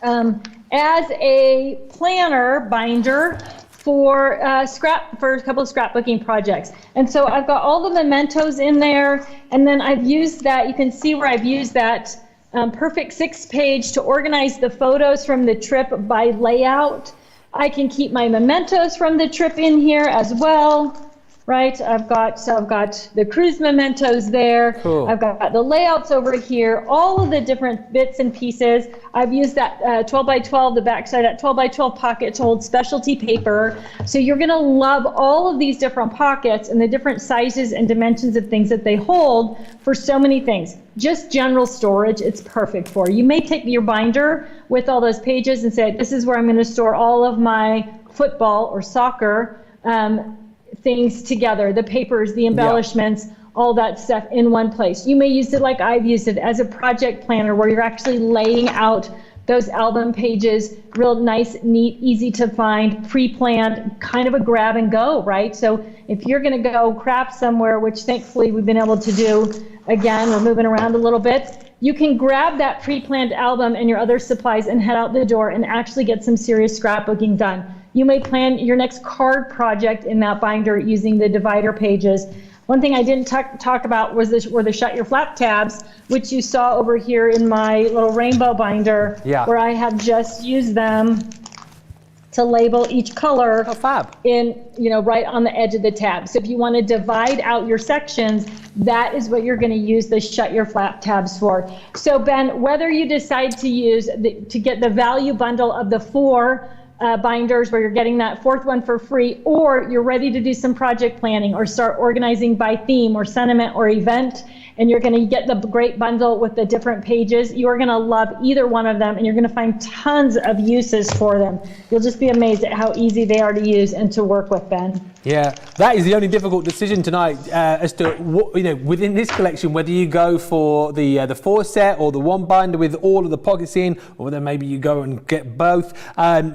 as a planner binder for a couple of scrapbooking projects. And so I've got all the mementos in there, and then I've used that, you can see where I've used that perfect 6-page to organize the photos from the trip by layout. I can keep my mementos from the trip in here as well. Right, I've got the cruise mementos there. Cool. I've got the layouts over here, all of the different bits and pieces. I've used that 12 by 12, the backside, that 12 by 12 pocket to hold specialty paper. So you're gonna love all of these different pockets and the different sizes and dimensions of things that they hold for so many things. Just general storage, it's perfect for. You may take your binder with all those pages and say, this is where I'm gonna store all of my football or soccer things together, the papers, the embellishments, all that stuff in one place. You may use it like I've used it as a project planner where you're actually laying out those album pages, real nice, neat, easy to find, pre-planned, kind of a grab and go, right? So if you're gonna go craft somewhere, which thankfully we've been able to do, again, we're moving around a little bit, you can grab that pre-planned album and your other supplies and head out the door and actually get some serious scrapbooking done. You may plan your next card project in that binder using the divider pages. One thing I didn't talk about were the shut your flap tabs, which you saw over here in my little rainbow binder, where I have just used them to label each color in, right on the edge of the tab. So if you want to divide out your sections, that is what you're going to use the shut your flap tabs for. So Ben, whether you decide to get the value bundle of the 4 binders where you're getting that 4th one for free, or you're ready to do some project planning or start organizing by theme or sentiment or event, and you're going to get the great bundle with the different pages, you are going to love either one of them, and you're going to find tons of uses for them. You'll just be amazed at how easy they are to use and to work with, Ben. Yeah, that is the only difficult decision tonight as to what, within this collection, whether you go for the 4 set or the 1 binder with all of the pockets in, or whether maybe you go and get both.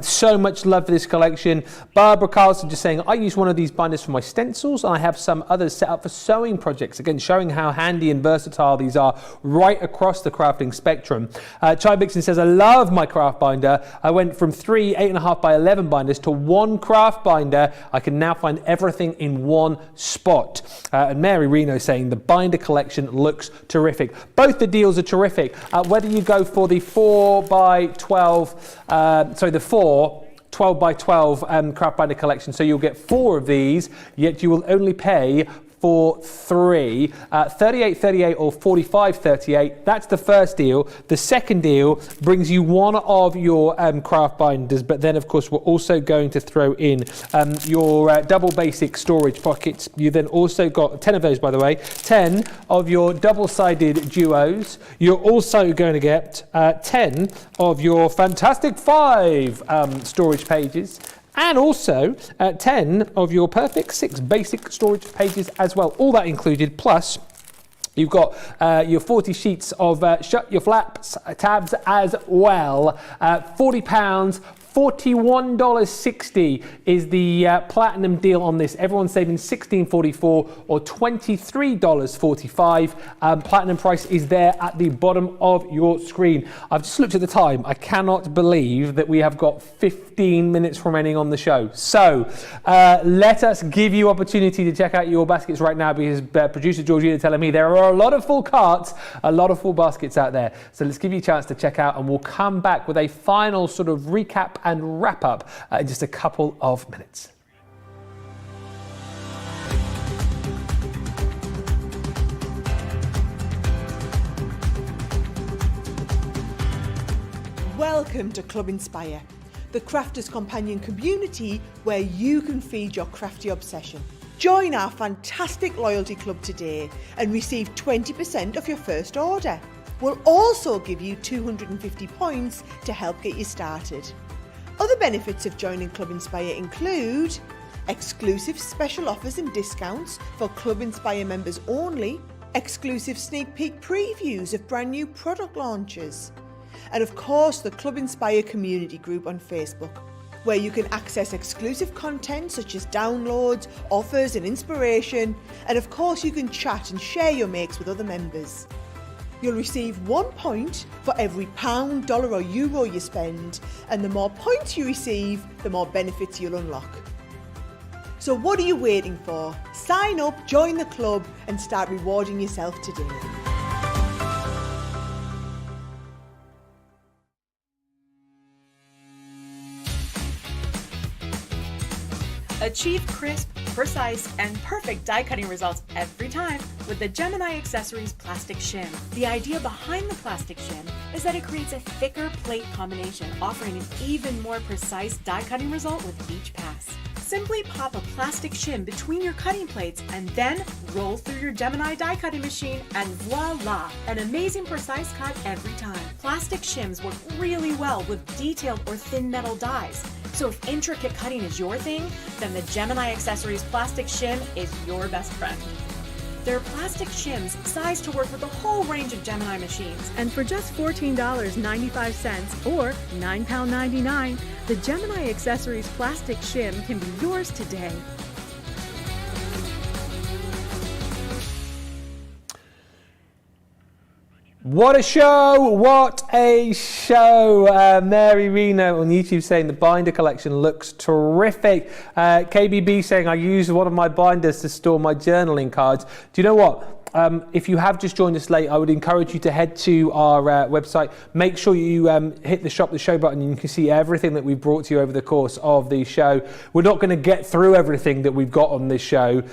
So much love for this collection. Barbara Carlson just saying, I use one of these binders for my stencils, and I have some others set up for sewing projects. Again, showing how handy and versatile these are right across the crafting spectrum. Chai Bixon says, I love my craft binder. I went from 3 8.5 by 11 binders to 1 craft binder. I can now find everything in one spot. And Mary Reno saying the binder collection looks terrific. Both the deals are terrific. Whether you go for the 4 by 12, the 4 12 by 12 craft binder collection, so you'll get 4 of these, yet you will only pay for 3, 38.38 or 45.38. That's the first deal. The second deal brings you one of your craft binders, but then of course we're also going to throw in your double basic storage pockets. You then also got 10 of those, by the way, 10 of your double-sided duos. You're also going to get 10 of your fantastic 5 storage pages, and also 10 of your perfect 6 basic storage pages as well. All that included, plus you've got your 40 sheets of shut your flaps tabs as well. £40. $41.60 is the platinum deal on this. Everyone's saving $16.44 or $23.45. Platinum price is there at the bottom of your screen. I've just looked at the time. I cannot believe that we have got 15 minutes remaining on the show. So let us give you opportunity to check out your baskets right now, because producer Georgina telling me there are a lot of full carts, a lot of full baskets out there. So let's give you a chance to check out, and we'll come back with a final sort of recap and wrap up in just a couple of minutes. Welcome to Club Inspire, the Crafters Companion community where you can feed your crafty obsession. Join our fantastic loyalty club today and receive 20% off your first order. We'll also give you 250 points to help get you started. Other benefits of joining Club Inspire include exclusive special offers and discounts for Club Inspire members only, exclusive sneak peek previews of brand new product launches, and of course the Club Inspire community group on Facebook, where you can access exclusive content such as downloads, offers and inspiration, and of course you can chat and share your makes with other members. You'll receive 1 point for every pound, dollar or euro you spend, and the more points you receive, the more benefits you'll unlock. So what are you waiting for? Sign up, join the club and start rewarding yourself today. Achieve crisp, precise, and perfect die cutting results every time with the Gemini Accessories Plastic Shim. The idea behind the plastic shim is that it creates a thicker plate combination, offering an even more precise die cutting result with each pass. Simply pop a plastic shim between your cutting plates and then roll through your Gemini die cutting machine and voila, an amazing precise cut every time. Plastic shims work really well with detailed or thin metal dies. So if intricate cutting is your thing, then the Gemini Accessories Plastic Shim is your best friend. There are plastic shims sized to work with a whole range of Gemini machines. And for just $14.95 or £9.99, the Gemini Accessories Plastic Shim can be yours today. What a show! What a show! Mary Reno on YouTube saying the binder collection looks terrific. KBB saying I use one of my binders to store my journaling cards. Do you know what? If you have just joined us late, I would encourage you to head to our website. Make sure you hit the Shop the Show button and you can see everything that we've brought to you over the course of the show. We're not going to get through everything that we've got on this show.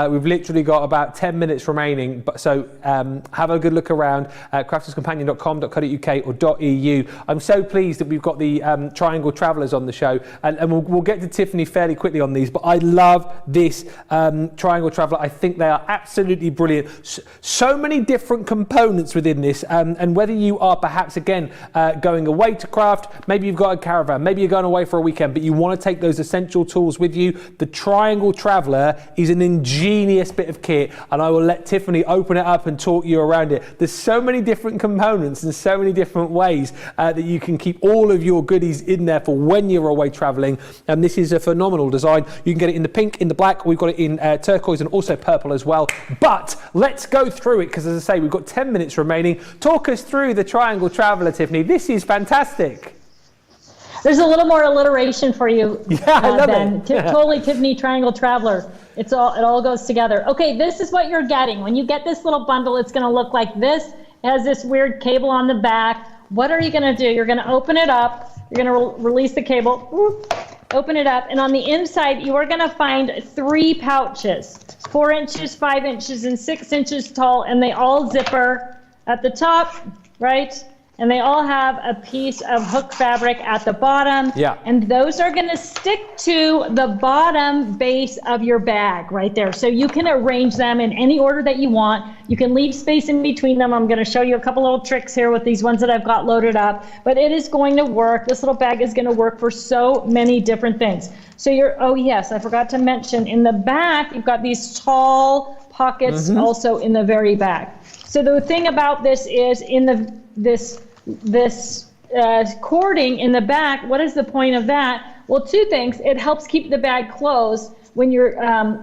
We've literally got about 10 minutes remaining. So have a good look around at crafterscompanion.com.co.uk or .eu. I'm so pleased that we've got the Triangle Travellers on the show. And we'll get to Tiffany fairly quickly on these. But I love this Triangle Traveller. I think they are absolutely brilliant. So many different components within this, and whether you are perhaps again going away to craft, maybe you've got a caravan, maybe you're going away for a weekend, but you want to take those essential tools with you, the Triangle Traveller is an ingenious bit of kit, and I will let Tiffany open it up and talk you around it. There's so many different components and so many different ways that you can keep all of your goodies in there for when you're away traveling, and this is a phenomenal design. You can get it in the pink, in the black, we've got it in turquoise and also purple as well, but let's go through it because, as I say, we've got 10 minutes remaining. Talk us through the Triangle Traveller, Tiffany. This is fantastic. There's a little more alliteration for you, I love Ben. it. Totally Tiffany Triangle Traveller. It all goes together. Okay, this is what you're getting. When you get this little bundle, it's going to look like this. It has this weird cable on the back. What are you going to do? You're going to open it up. You're going to release the cable. Whoop, open it up. And on the inside, you are going to find 3 pouches. 4 inches, 5 inches, and 6 inches tall, and they all zipper at the top, right? And they all have a piece of hook fabric at the bottom. Yeah. And those are going to stick to the bottom base of your bag right there. So you can arrange them in any order that you want. You can leave space in between them. I'm going to show you a couple little tricks here with these ones that I've got loaded up. But it is going to work. This little bag is going to work for so many different things. So oh yes, I forgot to mention, in the back, you've got these tall pockets also in the very back. So the thing about this is in this cording in the back, what is the point of that? Well, 2 things. It helps keep the bag closed when you're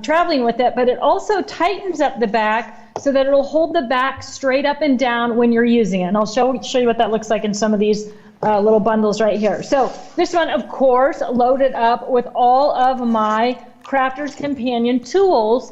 traveling with it, but it also tightens up the back so that it'll hold the back straight up and down when you're using it. And I'll show you what that looks like in some of these little bundles right here. So this one, of course, loaded up with all of my Crafter's Companion tools.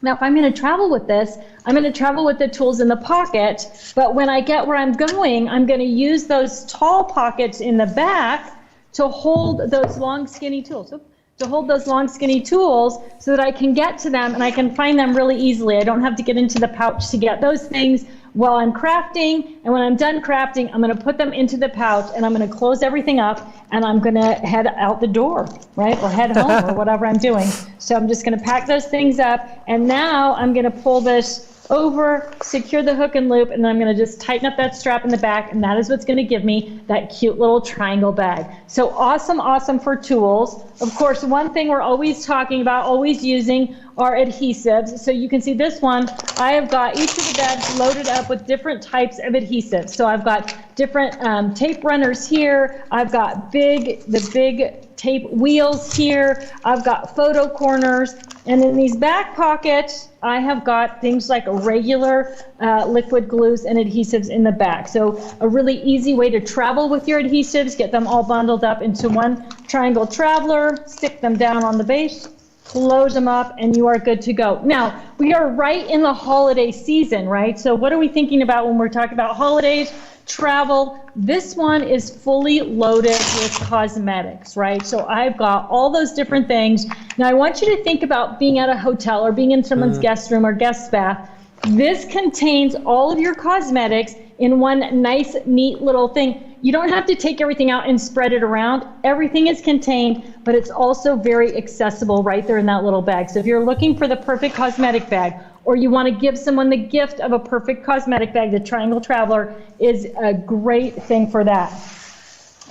Now, if I'm going to travel with this, I'm going to travel with the tools in the pocket, but when I get where I'm going to use those tall pockets in the back to hold those long, skinny tools. So that I can get to them and I can find them really easily. I don't have to get into the pouch to get those things while I'm crafting, and when I'm done crafting, I'm going to put them into the pouch and I'm going to close everything up and I'm going to head out the door, right, or head home or whatever I'm doing. So I'm just going to pack those things up, and now I'm going to pull this over, secure the hook and loop, and then I'm going to just tighten up that strap in the back, and that is what's going to give me that cute little triangle bag. So awesome, awesome for tools. Of course, one thing we're always talking about, always using, are adhesives. So you can see this one, I have got each of the bags loaded up with different types of adhesives. So I've got different tape runners here. I've got the big tape wheels here. I've got photo corners. And in these back pockets, I have got things like regular liquid glues and adhesives in the back. So a really easy way to travel with your adhesives, get them all bundled up into one triangle traveler, stick them down on the base, close them up, and you are good to go. Now, we are right in the holiday season, right? So what are we thinking about when we're talking about holidays, travel? This one is fully loaded with cosmetics, right? So I've got all those different things. Now I want you to think about being at a hotel or being in someone's guest room or guest bath. This contains all of your cosmetics in one nice, neat little thing. You don't have to take everything out and spread it around. Everything is contained, but it's also very accessible right there in that little bag. So if you're looking for the perfect cosmetic bag, or you want to give someone the gift of a perfect cosmetic bag, the Triangle Traveler is a great thing for that.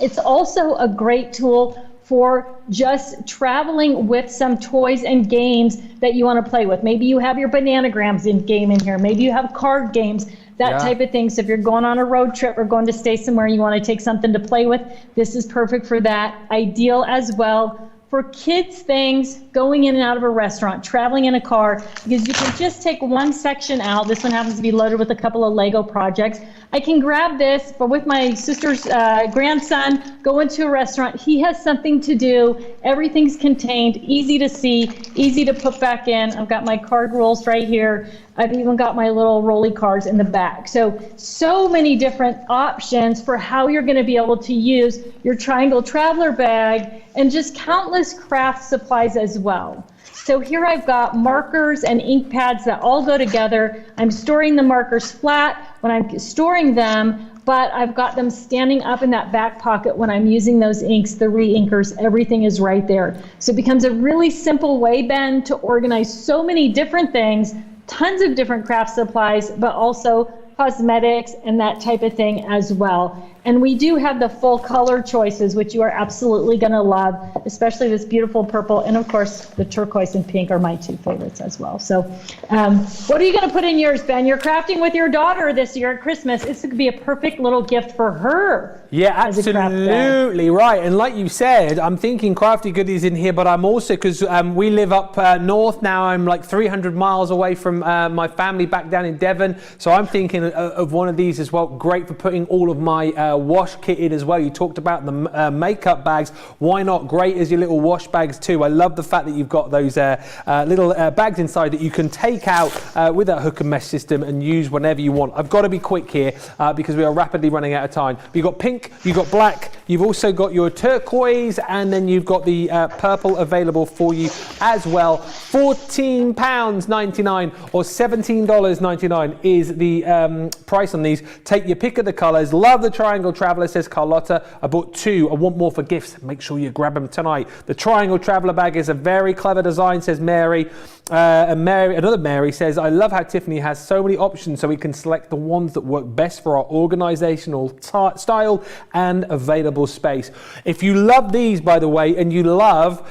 It's also a great tool for just traveling with some toys and games that you want to play with. Maybe you have your Bananagrams game in here. Maybe you have card games, that type of thing. So if you're going on a road trip or going to stay somewhere and you want to take something to play with, this is perfect for that. Ideal as well for kids things, going in and out of a restaurant, traveling in a car, because you can just take one section out. This one happens to be loaded with a couple of Lego projects. I can grab this, but with my sister's grandson, go into a restaurant. He has something to do. Everything's contained, easy to see, easy to put back in. I've got my card rolls right here. I've even got my little rolly cards in the back. So many different options for how you're going to be able to use your Triangle Traveler bag, and just countless craft supplies as well. So here I've got markers and ink pads that all go together. I'm storing the markers flat when I'm storing them, but I've got them standing up in that back pocket when I'm using those inks, the re-inkers, everything is right there. So it becomes a really simple way, Ben, to organize so many different things, tons of different craft supplies, but also cosmetics and that type of thing as well. And we do have the full color choices, which you are absolutely going to love, especially this beautiful purple. And of course, the turquoise and pink are my two favorites as well. So what are you going to put in yours, Ben? You're crafting with your daughter this year at Christmas. This could be a perfect little gift for her. Yeah, absolutely right. And like you said, I'm thinking crafty goodies in here, but I'm also, because we live up north now, I'm like 300 miles away from my family back down in Devon. So I'm thinking of one of these as well. Great for putting all of my wash kit in as well. You talked about the makeup bags. Why not? Great as your little wash bags too. I love the fact that you've got those little bags inside that you can take out with that hook and mesh system and use whenever you want. I've got to be quick here because we are rapidly running out of time. You've got pink, you've got black, you've also got your turquoise, and then you've got the purple available for you as well. £14.99 or $17.99 is the price on these. Take your pick of the colors. Love the Triangle Traveler, says Carlotta. I bought two. I want more for gifts. Make sure you grab them tonight. The Triangle Traveler bag is a very clever design, says Mary. And another Mary says, I love how Tiffany has so many options so we can select the ones that work best for our organizational style and available space. If you love these, by the way, and you love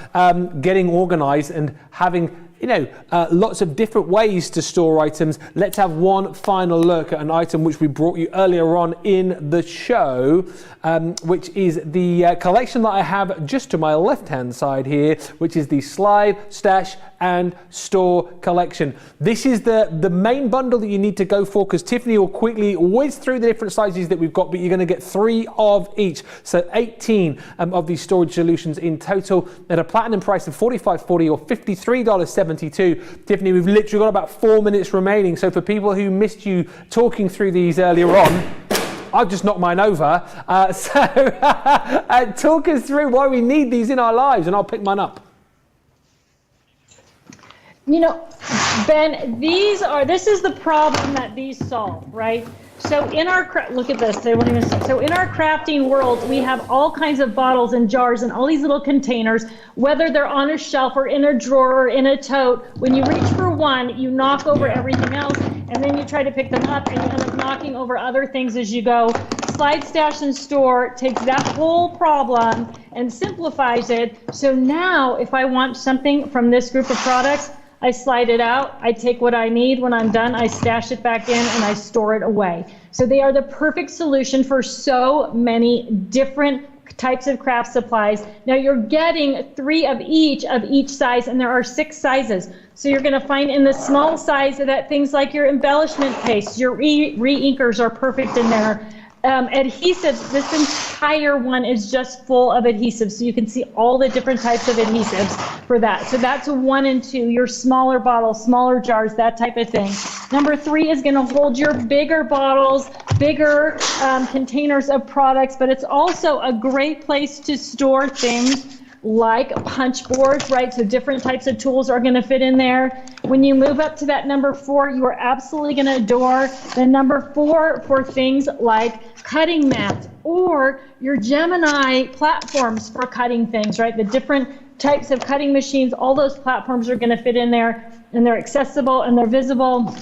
getting organized and having lots of different ways to store items, let's have one final look at an item which we brought you earlier on in the show, which is the collection that I have just to my left-hand side here, which is the Slide, Stash and Store collection. This is the main bundle that you need to go for, because Tiffany will quickly whiz through the different sizes that we've got, but you're going to get 3 of each. So 18 of these storage solutions in total at a platinum price of $45.40 or $53.72. Tiffany, we've literally got about 4 minutes remaining. So for people who missed you talking through these earlier on, I've just knocked mine over. Talk us through why we need these in our lives, and I'll pick mine up. Ben, this is the problem that these solve, right? So in our look at this. So in our crafting world, we have all kinds of bottles and jars and all these little containers. Whether they're on a shelf or in a drawer or in a tote, when you reach for one, you knock over everything else, and then you try to pick them up, and you end up knocking over other things as you go. Slide, Stash, and Store takes that whole problem and simplifies it. So now, if I want something from this group of products, I slide it out, I take what I need. When I'm done, I stash it back in and I store it away. So they are the perfect solution for so many different types of craft supplies. Now you're getting 3 of each size, and there are 6 sizes. So you're gonna find in the small size that things like your embellishment paste, your re-inkers are perfect in there. Adhesives, this entire one is just full of adhesives. So you can see all the different types of adhesives for that. So that's 1 and 2, your smaller bottles, smaller jars, that type of thing. Number 3 is gonna hold your bigger bottles, bigger containers of products, but it's also a great place to store things like punch boards, right? So different types of tools are gonna fit in there. When you move up to that number 4, you are absolutely gonna adore the number 4 for things like cutting mats or your Gemini platforms for cutting things, right? The different types of cutting machines, all those platforms are gonna fit in there, and they're accessible and they're visible.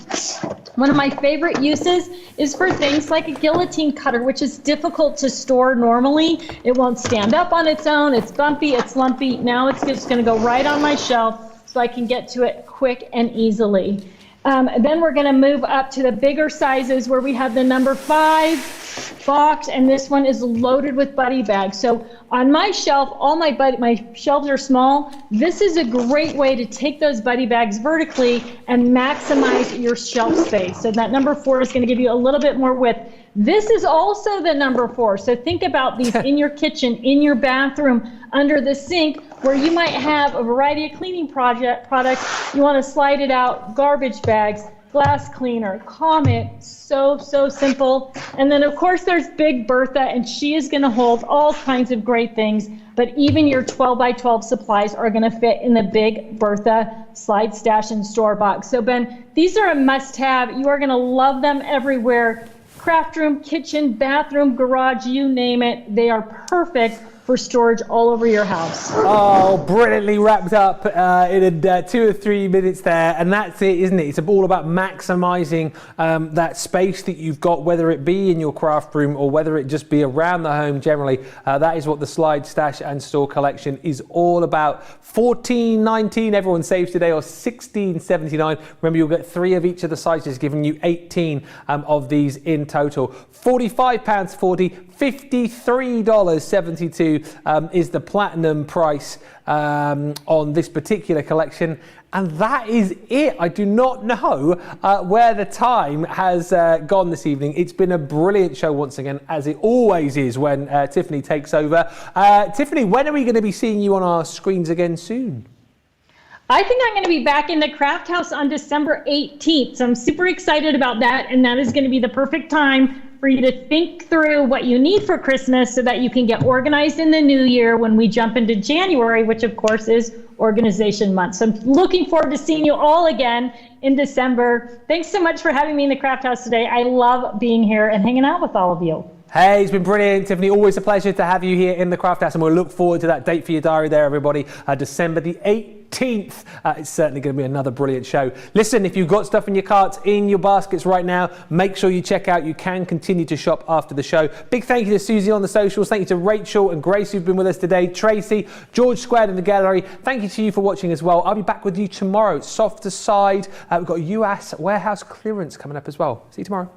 One of my favorite uses is for things like a guillotine cutter, which is difficult to store normally. It won't stand up on its own. It's bumpy, it's lumpy. Now it's just gonna go right on my shelf so I can get to it quick and easily. Then we're gonna move up to the bigger sizes where we have the number 5 box, and this one is loaded with buddy bags. So on my shelf, all my shelves are small. This is a great way to take those buddy bags vertically and maximize your shelf space. So that number 4 is gonna give you a little bit more width. This is also the number 4. So think about these in your kitchen, in your bathroom, under the sink, where you might have a variety of cleaning products. You wanna slide it out, garbage bags, glass cleaner, Comet, so simple. And then of course there's Big Bertha, and she is gonna hold all kinds of great things, but even your 12 by 12 supplies are gonna fit in the Big Bertha Slide, Stash, and Store box. So Ben, these are a must-have. You are gonna love them everywhere. Craft room, kitchen, bathroom, garage, you name it. They are perfect for storage all over your house. Oh, brilliantly wrapped up in 2 or 3 minutes there. And that's it, isn't it? It's all about maximizing that space that you've got, whether it be in your craft room or whether it just be around the home generally. That is what the Slide, Stash, and Store collection is all about. $14.19, everyone saves today, or $16.79. Remember, you'll get 3 of each of the sizes, giving you 18 of these in total. £45.40, $53.72 is the platinum price on this particular collection. And that is it. I do not know where the time has gone this evening. It's been a brilliant show once again, as it always is when Tiffany takes over. Tiffany, when are we going to be seeing you on our screens again soon? I think I'm going to be back in the Craft House on December 18th. So I'm super excited about that. And that is going to be the perfect time for you to think through what you need for Christmas so that you can get organized in the new year when we jump into January, which of course is Organization Month. So I'm looking forward to seeing you all again in December. Thanks so much for having me in the Craft House today. I love being here and hanging out with all of you. Hey, it's been brilliant, Tiffany. Always a pleasure to have you here in the Craft House, and we'll look forward to that date for your diary there, everybody. December the 18th. It's certainly going to be another brilliant show. Listen, if you've got stuff in your carts, in your baskets right now, make sure you check out. You can continue to shop after the show. Big thank you to Susie on the socials. Thank you to Rachel and Grace who've been with us today. Tracy, George Squared in the gallery. Thank you to you for watching as well. I'll be back with you tomorrow. Softer side. We've got US warehouse clearance coming up as well. See you tomorrow.